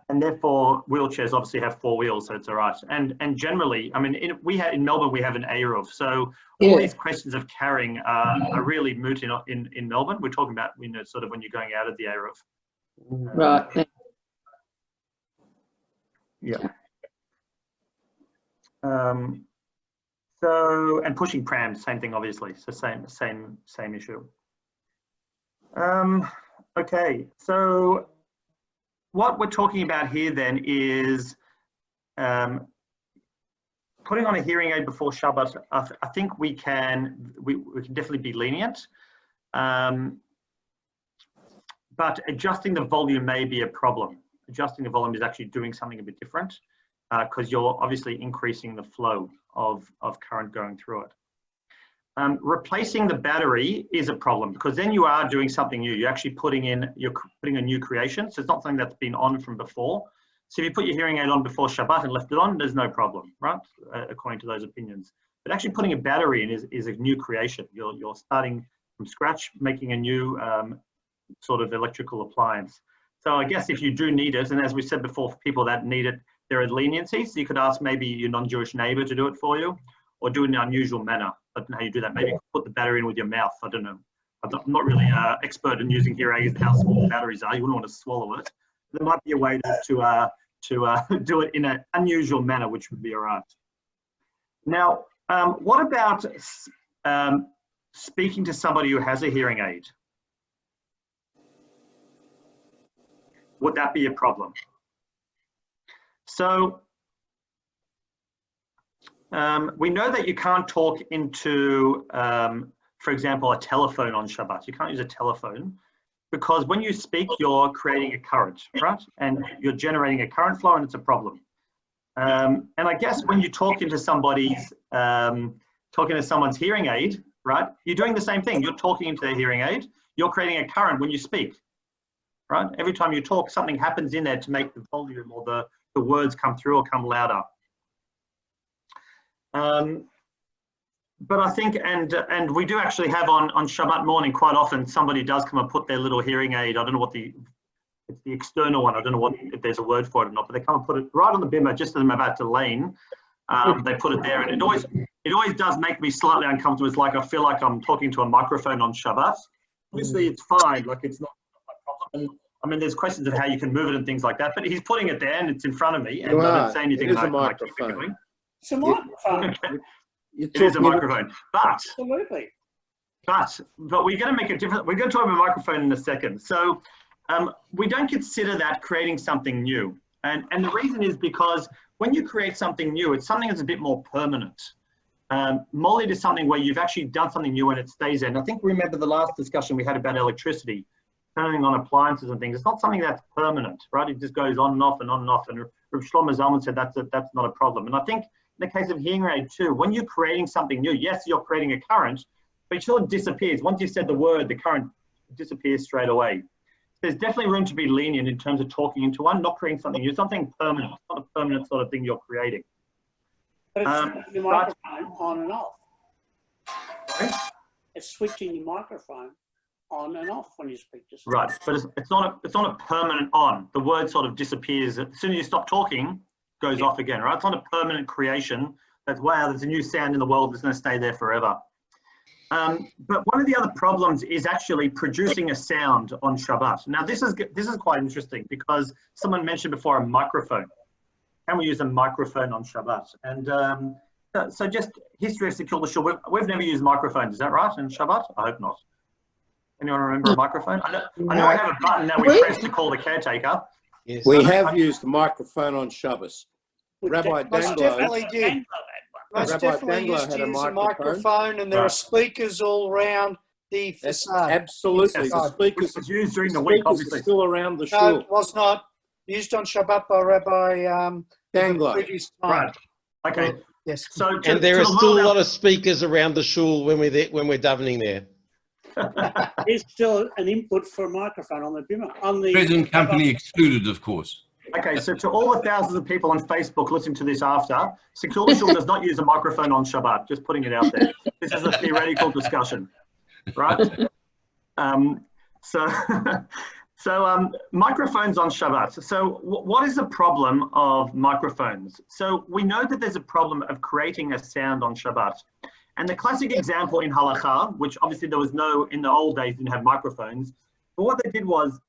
And therefore, wheelchairs obviously have 4 wheels, so it's all right. And generally, I mean, in Melbourne, we have an Eruv. So all these questions of carrying are really moot in Melbourne. We're talking about, sort of when you're going out of the Eruv. Right. Yeah. So, and pushing prams, same thing, obviously. So same issue. Okay, so what we're talking about here then is putting on a hearing aid before Shabbat. I think we can definitely be lenient, but adjusting the volume may be a problem. Adjusting the volume is actually doing something a bit different because you're obviously increasing the flow of current going through it. Replacing the battery is a problem because then you are doing something new. You're actually putting a new creation. So it's not something that's been on from before. So if you put your hearing aid on before Shabbat and left it on, there's no problem, right? According to those opinions. But actually putting a battery in is a new creation. You're starting from scratch, making a new sort of electrical appliance. So I guess if you do need it, and as we said before, for people that need it, there are leniencies. So you could ask maybe your non-Jewish neighbor to do it for you, or do it in an unusual manner. I don't know how you do that. Maybe put the battery in with your mouth. I don't know. I'm not really expert in using hearing aids and how small the batteries are. You wouldn't want to swallow it. There might be a way to do it in an unusual manner, which would be all right. Now, what about speaking to somebody who has a hearing aid? Would that be a problem? So we know that you can't talk into, for example, a telephone on Shabbat. You can't use a telephone because when you speak, you're creating a current, right? And you're generating a current flow, and it's a problem. And I guess when you talk into someone's hearing aid, right? You're doing the same thing. You're talking into their hearing aid. You're creating a current when you speak, right? Every time you talk, something happens in there to make the volume or the words come through or come louder. But I think, and we do actually have on Shabbat morning quite often somebody does come and put their little hearing aid. I don't know it's the external one. I don't know if there's a word for it or not, but they come and put it right on the bimmer just as I'm about to lane. They put it there, and it always does make me slightly uncomfortable. It's like I feel like I'm talking to a microphone on Shabbat. Obviously, it's fine. Like it's not a problem. I mean, there's questions of how you can move it and things like that, but he's putting it there and it's in front of me, and I don't say anything. It is a microphone. It's a microphone. It is a microphone, but Absolutely. but we're going to make a different. We're going to talk about a microphone in a second. So we don't consider that creating something new, and the reason is because when you create something new, it's something that's a bit more permanent. Molded is something where you've actually done something new and it stays there. And I think remember the last discussion we had about electricity, turning on appliances and things. It's not something that's permanent, right? It just goes on and off and on and off. And Rav Shlomo Zalman said that's not a problem. And I think in the case of hearing aid too, when you're creating something new, yes, you're creating a current, but it sort of disappears. Once you've said the word, the current disappears straight away. There's definitely room to be lenient in terms of talking into one, not creating something new, something permanent. It's not a permanent sort of thing you're creating. But it's switching your microphone on and off. Sorry? It's switching your microphone on and off when you speak to Right, someone. but it's not a permanent on. The word sort of disappears. As soon as you stop talking, goes off again, right? It's not a permanent creation. That's, wow, there's a new sound in the world that's going to stay there forever. But one of the other problems is actually producing a sound on Shabbat. Now, this is quite interesting because someone mentioned before a microphone. Can we use a microphone on Shabbat? And so just history of Secure the Shul. We've never used microphones, is that right, in Shabbat? I hope not. Anyone remember a microphone? I know I have a button that we press to call the caretaker. Yes. We have used the microphone on Shabbos. Rabbi Most Danglo, definitely did. Most Rabbi definitely Danglo used had to a use a microphone. microphone, and there are speakers all around the that's facade. absolutely, the Which speakers, was used during the the week, speakers are obviously. still around the No, shul. it was not used on Shabbat by Rabbi Danglo. previous time. Right. Okay. Yes. So And there are the still world a lot of speakers around the shul when we're davening there. There's still an input for a microphone on the bimmer. On the Present company excluded, of course. Okay, so to all the thousands of people on Facebook listening to this after, Secure the Shul does not use a microphone on Shabbat, just putting it out there. This is a theoretical discussion, right? So microphones on Shabbat. So what is the problem of microphones? So we know that there's a problem of creating a sound on Shabbat. And the classic example in Halakha, which obviously there was in the old days, didn't have microphones, but what they did was,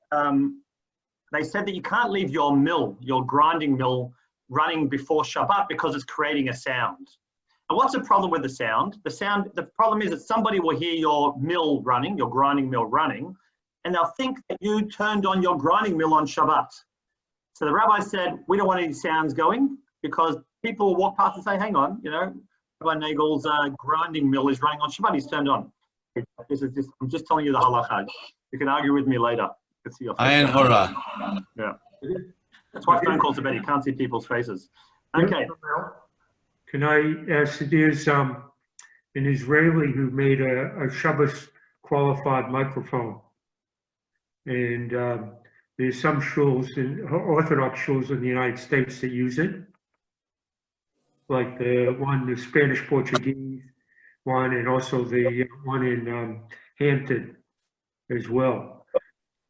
they said that you can't leave your mill, your grinding mill, running before Shabbat because it's creating a sound. And what's the problem with the sound? The problem is that somebody will hear your mill running, your grinding mill running, and they'll think that you turned on your grinding mill on Shabbat. So the rabbi said, we don't want any sounds going because people will walk past and say, hang on, Rabbi Nagel's grinding mill is running on Shabbat, he's turned on. I'm just telling you the halakha. You can argue with me later. Ayin hora. Yeah. That's why phone calls are better. You can't see people's faces. Okay. Can I ask, there's an Israeli who made a Shabbos qualified microphone. And there's some shuls, Orthodox shuls in the United States that use it. Like the Spanish Portuguese one, and also the one in Hampton as well.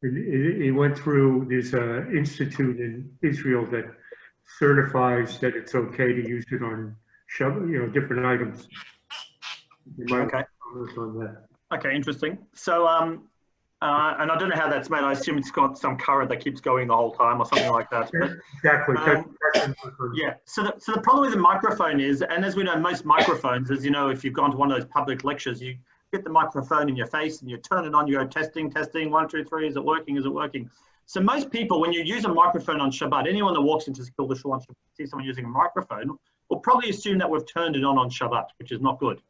It went through, there's an institute in Israel that certifies that it's okay to use it on different items. Okay. On that. Okay, interesting. So, and I don't know how that's made. I assume it's got some current that keeps going the whole time or something like that. But, exactly. Yeah. So the problem with the microphone is, and as we know, most microphones, as you know, if you've gone to one of those public lectures, you get the microphone in your face and you turn it on, you go testing, 1, 2, 3, is it working? So most people, when you use a microphone on Shabbat, anyone that walks into Secure the Shul on Shabbat, see someone using a microphone, will probably assume that we've turned it on Shabbat, which is not good.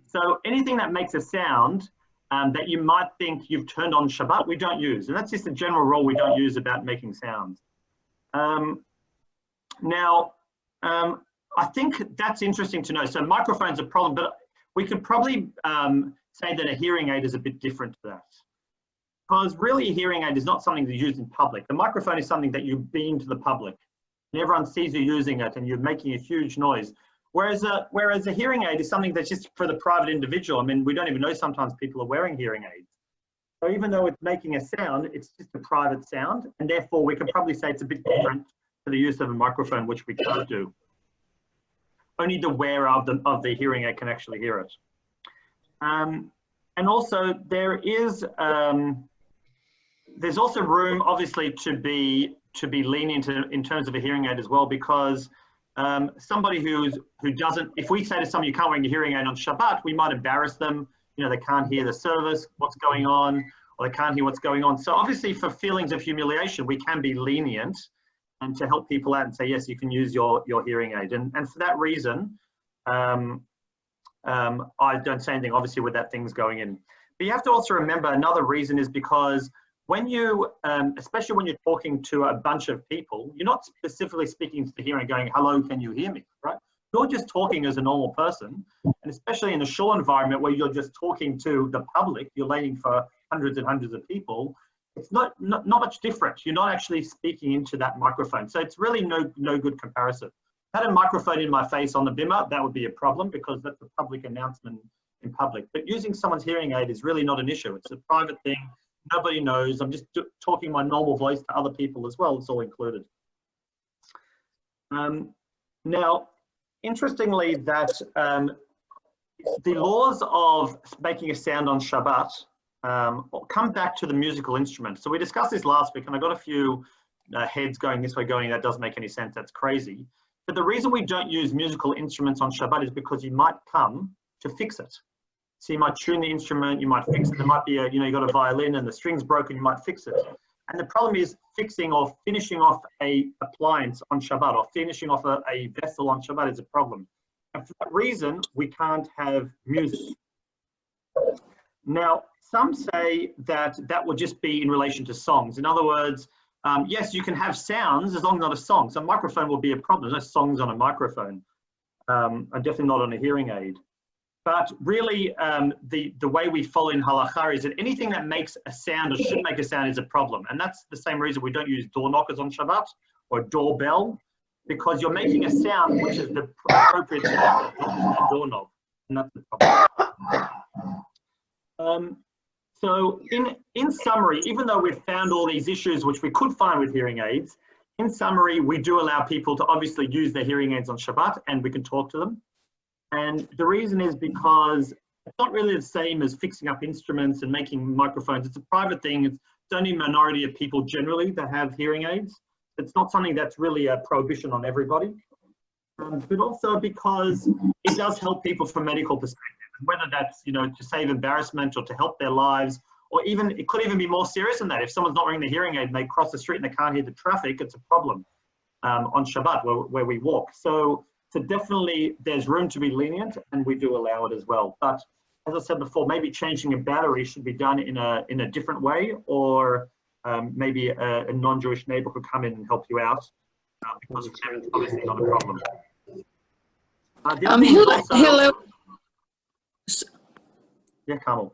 So anything that makes a sound that you might think you've turned on Shabbat, we don't use. And that's just a general rule we don't use about making sounds. Now, I think that's interesting to know. So microphone's a problem, but we could probably say that a hearing aid is a bit different to that. Because really a hearing aid is not something that's used in public. The microphone is something that you beam to the public. And everyone sees you using it and you're making a huge noise. Whereas a hearing aid is something that's just for the private individual. I mean, we don't even know sometimes people are wearing hearing aids. So even though it's making a sound, it's just a private sound. And therefore we can probably say it's a bit different to the use of a microphone, which we can't do. Only the wearer of the hearing aid can actually hear it. And also there's also room, obviously, to be lenient in terms of a hearing aid as well, because somebody who doesn't, if we say to somebody you can't wear your hearing aid on Shabbat, we might embarrass them. They can't hear the service, what's going on, or they can't hear what's going on. So obviously, for feelings of humiliation, we can be lenient and to help people out and say, yes, you can use your hearing aid. And for that reason, I don't say anything, obviously, with that things going in. But you have to also remember another reason is because when you, especially when you're talking to a bunch of people, you're not specifically speaking to the hearing and going, hello, can you hear me, right? You're just talking as a normal person. And especially in a shul environment where you're just talking to the public, you're waiting for hundreds and hundreds of people, it's not much different. You're not actually speaking into that microphone. So it's really no good comparison. Had a microphone in my face on the bimmer, that would be a problem because that's a public announcement in public. But using someone's hearing aid is really not an issue. It's a private thing. Nobody knows. I'm just talking my normal voice to other people as well. It's all included. Now, interestingly, that the laws of making a sound on Shabbat come back to the musical instrument. So we discussed this last week, and I got a few heads going this way, going, that doesn't make any sense. That's crazy. But the reason we don't use musical instruments on Shabbat is because you might come to fix it. So you might tune the instrument, you might fix it. There might be a, you got a violin and the string's broken, you might fix it. And the problem is fixing or finishing off a appliance on Shabbat or finishing off a vessel on Shabbat is a problem. And for that reason, we can't have music. Now, some say that that would just be in relation to songs. In other words, yes, you can have sounds as long as not a song. So a microphone will be a problem. There's no songs on a microphone, and definitely not on a hearing aid. But really, the way we follow in halakha is that anything that makes a sound or should make a sound is a problem. And that's the same reason we don't use door knockers on Shabbat or doorbell, because you're making a sound which is the appropriate sound, not the doorknob. And that's the problem. So in summary, even though we've found all these issues which we could find with hearing aids, in summary, we do allow people to obviously use their hearing aids on Shabbat and we can talk to them. And the reason is because it's not really the same as fixing up instruments and making microphones. It's a private thing. It's only a minority of people generally that have hearing aids. It's not something that's really a prohibition on everybody. But also because it does help people from a medical perspective, whether that's, to save embarrassment or to help their lives, or even, it could even be more serious than that. If someone's not wearing the hearing aid and they cross the street and they can't hear the traffic, it's a problem on Shabbat where we walk. So definitely there's room to be lenient and we do allow it as well. But as I said before, maybe changing a battery should be done in a different way, or maybe a non-Jewish neighbor could come in and help you out because it's obviously not a problem. Hello. Yeah, Carmel.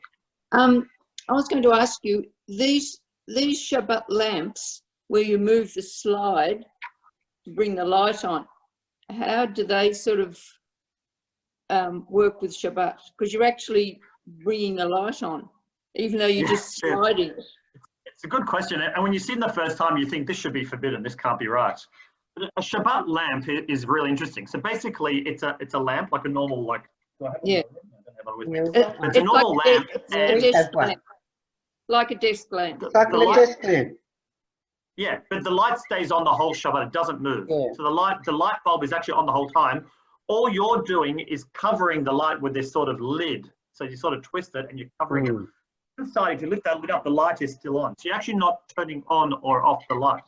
I was going to ask you, these Shabbat lamps where you move the slide to bring the light on, how do they sort of work with Shabbat? Because you're actually bringing the light on, even though you're just sliding. It's a good question. And when you see it the first time, you think this should be forbidden. This can't be right. But a Shabbat lamp is really interesting. So basically, it's a lamp like a normal Yeah. It's a normal lamp. Like a desk lamp. Like a desk lamp. Yeah, but the light stays on the whole Shabbat. It doesn't move. Yeah. So the light bulb is actually on the whole time. All you're doing is covering the light with this sort of lid. So you sort of twist it and you're covering it. Inside, if you lift that lid up, the light is still on. So you're actually not turning on or off the light.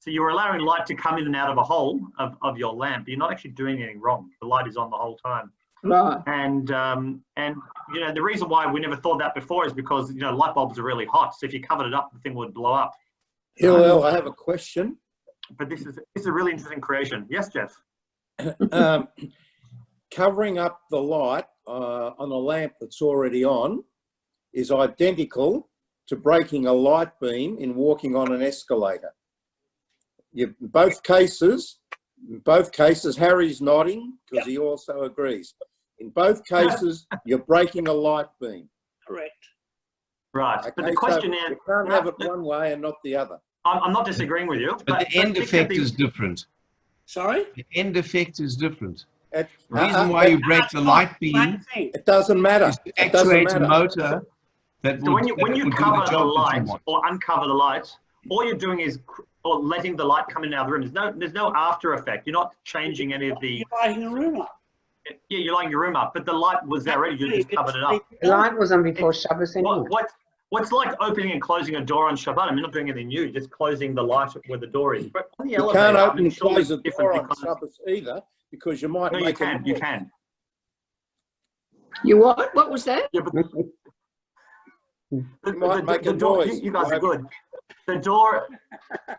So you're allowing light to come in and out of a hole of your lamp. You're not actually doing anything wrong. The light is on the whole time. Right. And the reason why we never thought that before is because light bulbs are really hot. So if you covered it up, the thing would blow up. Hillel, I have a question. But this is a really interesting creation. Yes, Jeff. Covering up the light on a lamp that's already on is identical to breaking a light beam in walking on an escalator. In both cases, Harry's nodding because he also agrees. In both cases, you're breaking a light beam. Correct. Right. Okay, but the question is, you can't have it one way and not the other. I'm not disagreeing with you. But the end effect is different. Sorry? The end effect is different. The reason why you break the light beam, it doesn't matter. Is to actuate a motor that so when you cover the light or uncover the light, all you're doing is letting the light come in and out of the room. There's no after effect. You're not changing any of the. You're lighting your room up. Yeah, you're lighting your room up, but the light was there already. You just covered it up. The light was on before Shabbos anyway. What's like opening and closing a door on Shabbat? I mean, not doing anything new. You're just closing the light where the door is. But on the elevator, can't open and close the door on Shabbos either, because you might make you can. You what? What was that? Yeah, but Might make a door, noise. you guys are good. The door,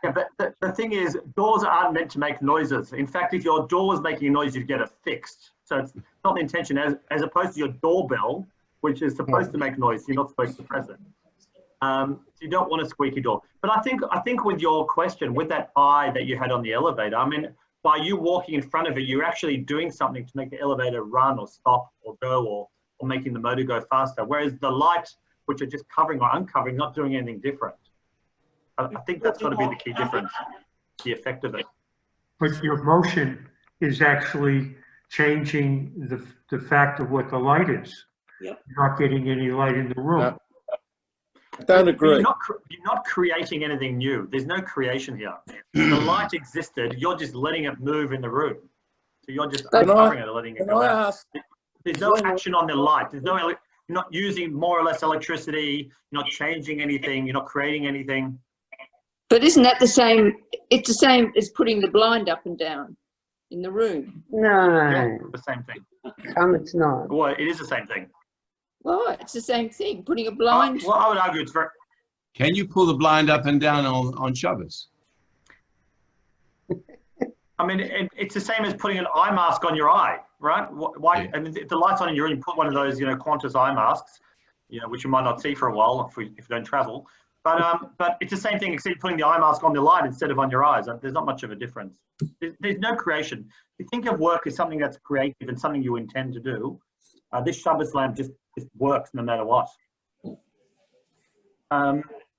yeah, but the thing is, doors aren't meant to make noises. In fact, if your door is making a noise, you'd get it fixed. So it's not the intention, as opposed to your doorbell, which is supposed to make noise. You're not supposed to press it. So you don't want a squeaky door. But I think with your question, with that eye that you had on the elevator, I mean, by you walking in front of it, you're actually doing something to make the elevator run or stop or go or making the motor go faster. Whereas the light, which are just covering or uncovering, not doing anything different. I think that's got to be the key difference, the effect of it. But your motion is actually changing the fact of what the light is. Yep. You're not getting any light in the room. No. Don't agree. You're not creating anything new. There's no creation here. The light existed. You're just letting it move in the room. So you're just uncovering it and letting it go out. There's no action on the light. There's no. You're not using more or less electricity. You're not changing anything. You're not creating anything. But isn't that the same? It's the same as putting the blind up and down in the room. No, Yeah, the same thing. it's not. Well, it is the same thing. Well, it's the same thing. Putting a blind. Well, I would argue it's very. Can you pull the blind up and down on Shabbos? I mean, it's the same as putting an eye mask on your eye, right? Why? Yeah. I mean, if the light's on in your room, you put one of those, Qantas eye masks, which you might not see for a while if you don't travel. But it's the same thing, except putting the eye mask on the light instead of on your eyes. There's not much of a difference. There's no creation. You think of work as something that's creative and something you intend to do. This Shabbos lamp just works no matter what.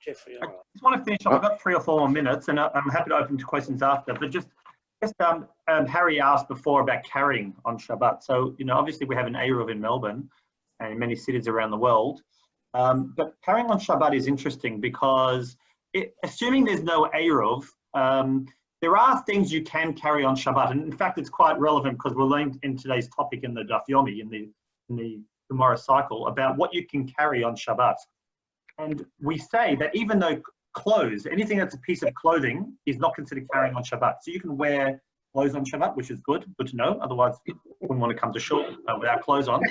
Jeffrey, I just want to finish up. I've got 3 or 4 more minutes, and I'm happy to open to questions after. But just Harry asked before about carrying on Shabbat. So, obviously we have an Eruv in Melbourne and in many cities around the world. But carrying on Shabbat is interesting because, assuming there's no Eruv, there are things you can carry on Shabbat. And in fact, it's quite relevant because we're learning in today's topic in the Daf Yomi, in the Gemara cycle, about what you can carry on Shabbat. And we say that even though clothes, anything that's a piece of clothing is not considered carrying on Shabbat. So you can wear clothes on Shabbat, which is good to know. Otherwise, you wouldn't want to come to shul without clothes on.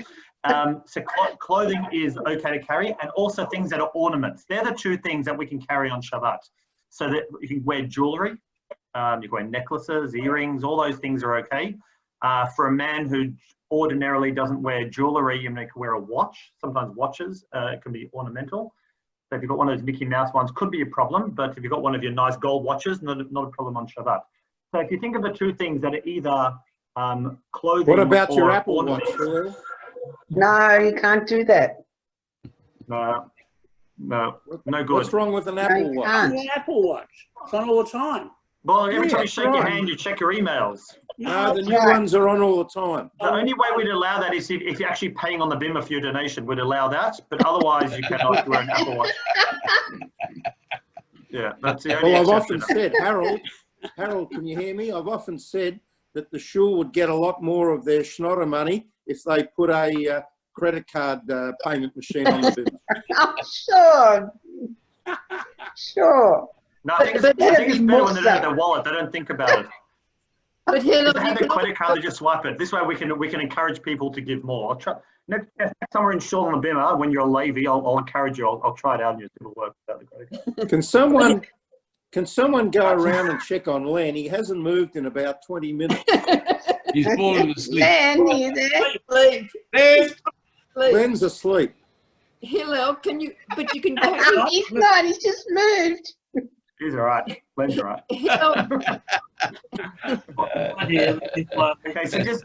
So clothing is okay to carry, and also things that are ornaments. They're the 2 things that we can carry on Shabbat. So that you can wear jewelry, you can wear necklaces, earrings, all those things are okay. For a man who ordinarily doesn't wear jewelry, you can wear a watch. Sometimes watches can be ornamental. So if you've got one of those Mickey Mouse ones, could be a problem. But if you've got one of your nice gold watches, not a problem on Shabbat. So if you think of the 2 things that are either clothing. What about or your Apple ornaments. Watch, Phil? No, you can't do that. No, good. What's wrong with an Apple you Watch? can't. An Apple Watch. It's on all the time. Well, every time you that's shake your right. hand, you check your emails. No, the new ones are on all the time. The only way we'd allow that is if you're actually paying on the BIMA for your donation, we'd allow that. But otherwise, you cannot wear an Apple Watch. Yeah, that's the only Well, I've exception. often said, Harold, can you hear me? I've often said that the shul would get a lot more of their schnotter money if they put a credit card payment machine on the BIMA. Oh, sure. No, I think it's better when they don't have their wallet. They don't think about it. But hello, If they have you their can credit card, they just swipe it. This way, we can encourage people to give more. I'll try. Next time we're in shul on the BIMA, when you're a Levi, I'll encourage you. I'll try it out and you'll see if it'll work without the credit card. Can someone go around and check on Len? He hasn't moved in about 20 minutes. He's fallen asleep. Len, are you there? leave. Leave. Len's asleep. Hillel, but you can He's not, he's just moved. He's all right. Len's all right. Hillel, Okay, so just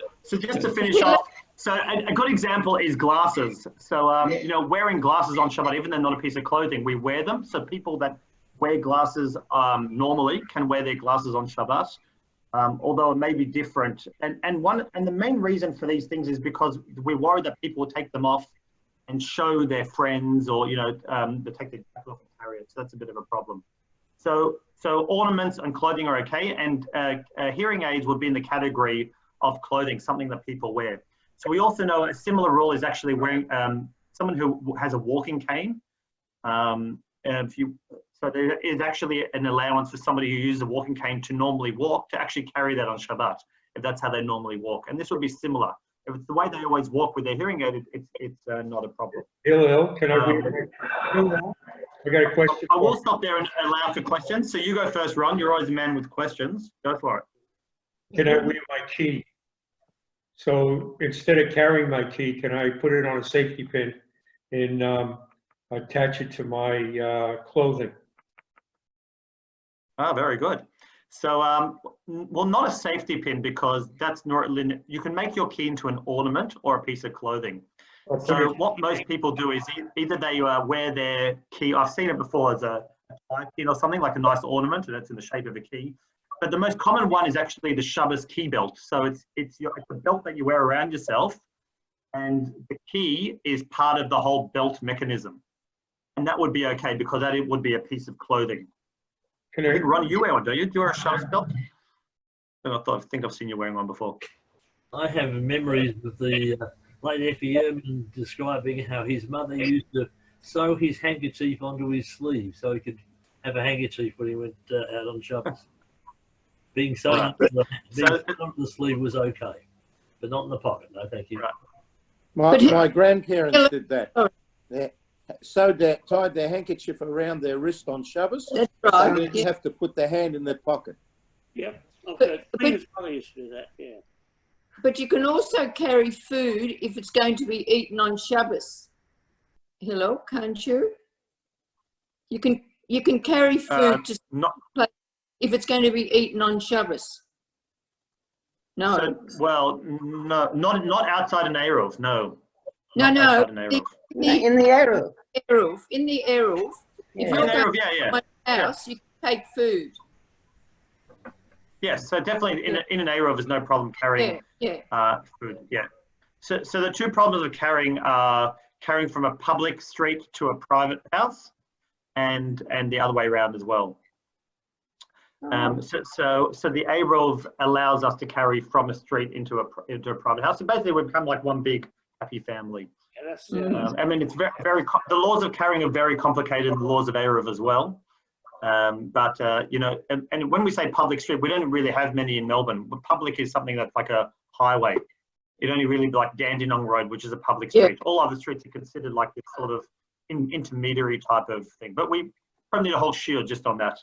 to finish off, so a good example is glasses. So wearing glasses on Shabbat, even though not a piece of clothing, we wear them. So people that wear glasses normally can wear their glasses on Shabbat, although it may be different. And the main reason for these things is because we're worried that people will take them off and show their friends, or they take their jacket off and carry it. So that's a bit of a problem. So ornaments and clothing are okay, and hearing aids would be in the category of clothing, something that people wear. So we also know a similar rule is actually wearing someone who has a walking cane. So there is actually an allowance for somebody who uses a walking cane to normally walk to actually carry that on Shabbat, if that's how they normally walk. And this would be similar. If it's the way they always walk with their hearing aid, it's not a problem. Hillel, can I Hillel, I got a question. I will stop there and allow for questions. So you go first, Ron. You're always a man with questions. Go for it. Can I wear my key? So instead of carrying my key, can I put it on a safety pin and attach it to my clothing? Ah, very good. So, well, not a safety pin, because that's not, you can make your key into an ornament or a piece of clothing. So what most people do is either they wear their key, I've seen it before as a tie pin or something, like a nice ornament, and it's in the shape of a key. But the most common one is actually the Shabbos key belt. So it's a belt that you wear around yourself, and the key is part of the whole belt mechanism. And that would be okay, because that it would be a piece of clothing. I think, Ron, you wear one, do you? Do you wear a Shabbos belt? I think I've seen you wearing one before. I have memories of the late Effie Ehrman describing how his mother used to sew his handkerchief onto his sleeve so he could have a handkerchief when he went out on Shabbos. Being sewn onto the sleeve was okay, but not in the pocket. No, thank you. Right. My grandparents did that. They tied their handkerchief around their wrist on Shabbos. That's right. And then you have to put the hand in their pocket. Yep. Okay. His mother used to do that, yeah. But you can also carry food if it's going to be eaten on Shabbos. Hello, can't you? You can carry food to if it's going to be eaten on Shabbos. No. So, well, no, not outside an Eruv, no. No. In the Eruv. In the Eruv. If you're going to my house, you can take food. Yes, so definitely in an Eruv there's no problem carrying food. Yeah. So the two problems of carrying are carrying from a public street to a private house, and the other way around as well. So the Eruv allows us to carry from a street into a private house. So basically we become like one big happy family. Yeah, I mean, it's very the laws of carrying are very complicated, the laws of Eruv as well. You know, and when we say public street, we don't really have many in Melbourne. Public is something that's like a highway. It only really like Dandenong Road, which is a public street. All other streets are considered like this sort of intermediary type of thing. But we probably need a whole shield just on that.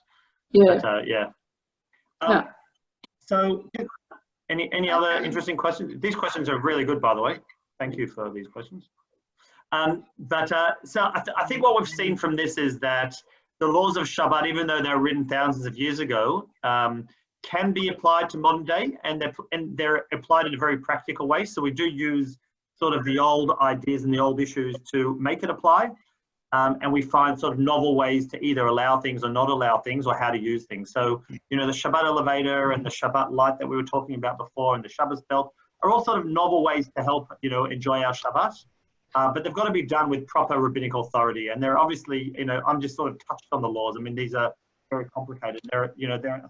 Yeah. But, so any other interesting questions? These questions are really good, by the way. Thank you for these questions. So I think what we've seen from this is that the laws of Shabbat, even though they're written thousands of years ago, can be applied to modern day, and they're applied in a very practical way. So we do use sort of the old ideas and the old issues to make it apply, and we find sort of novel ways to either allow things or not allow things, or how to use things. So, you know, the Shabbat elevator and the Shabbat light that we were talking about before, and the Shabbos belt are all sort of novel ways to help, you know, enjoy our Shabbat. But they've got to be done with proper rabbinic authority, and they're obviously, you know, I'm just sort of touched on the laws. I mean, these are very complicated. I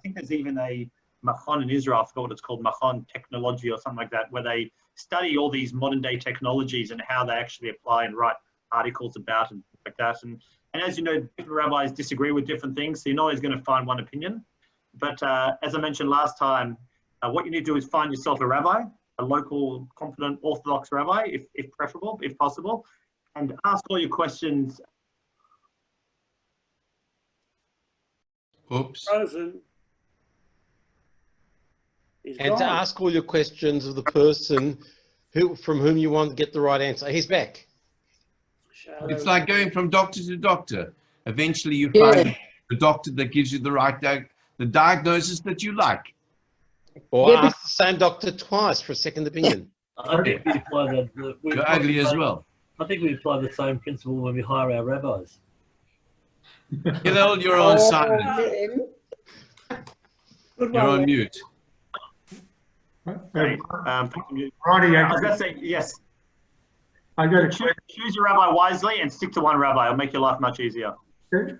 think there's even a Machon in Israel, I forgot what it's called, Machon Technology or something like that, where they study all these modern day technologies and how they actually apply and write articles about and like that. And as you know, different rabbis disagree with different things, so you're not always going to find one opinion. But as I mentioned last time, what you need to do is find yourself a rabbi, a local, competent Orthodox rabbi, if preferable, if possible, and ask all your questions. Oops. Frozen. And to ask all your questions of the person from whom you want to get the right answer. He's back. It's like going from doctor to doctor. Eventually you find the doctor that gives you the right the diagnosis that you like. Or ask the same doctor twice for a second opinion. I think we apply that. You're ugly as well. I think we apply the same principle when we hire our rabbis. Hillel, you're on silent. You're on mute. Ronnie, I was going to say, yes. I got to choose your rabbi wisely and stick to one rabbi. It'll make your life much easier.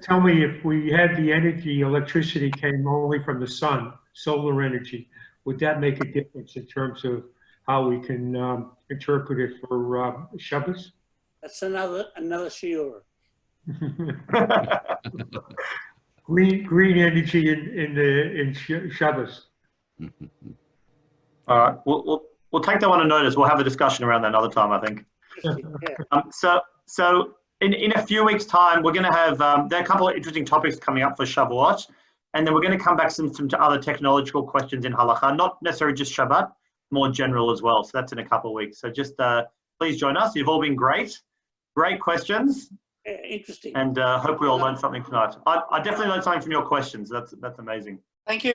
tell me, if we had the energy, electricity came only from the sun, solar energy, would that make a difference in terms of how we can interpret it for Shabbos? That's another shiur. green energy in Shabbos. All right. Well, we'll take that one on notice. We'll have a discussion around that another time, I think. So in a few weeks' time, we're going to have, there are a couple of interesting topics coming up for Shavuot, and then we're going to come back to some other technological questions in Halakha, not necessarily just Shabbat, more general as well. So that's in a couple of weeks. So just please join us. You've all been great. Great questions. Interesting. And hope we all learned something tonight. I definitely learned something from your questions. That's amazing. Thank you.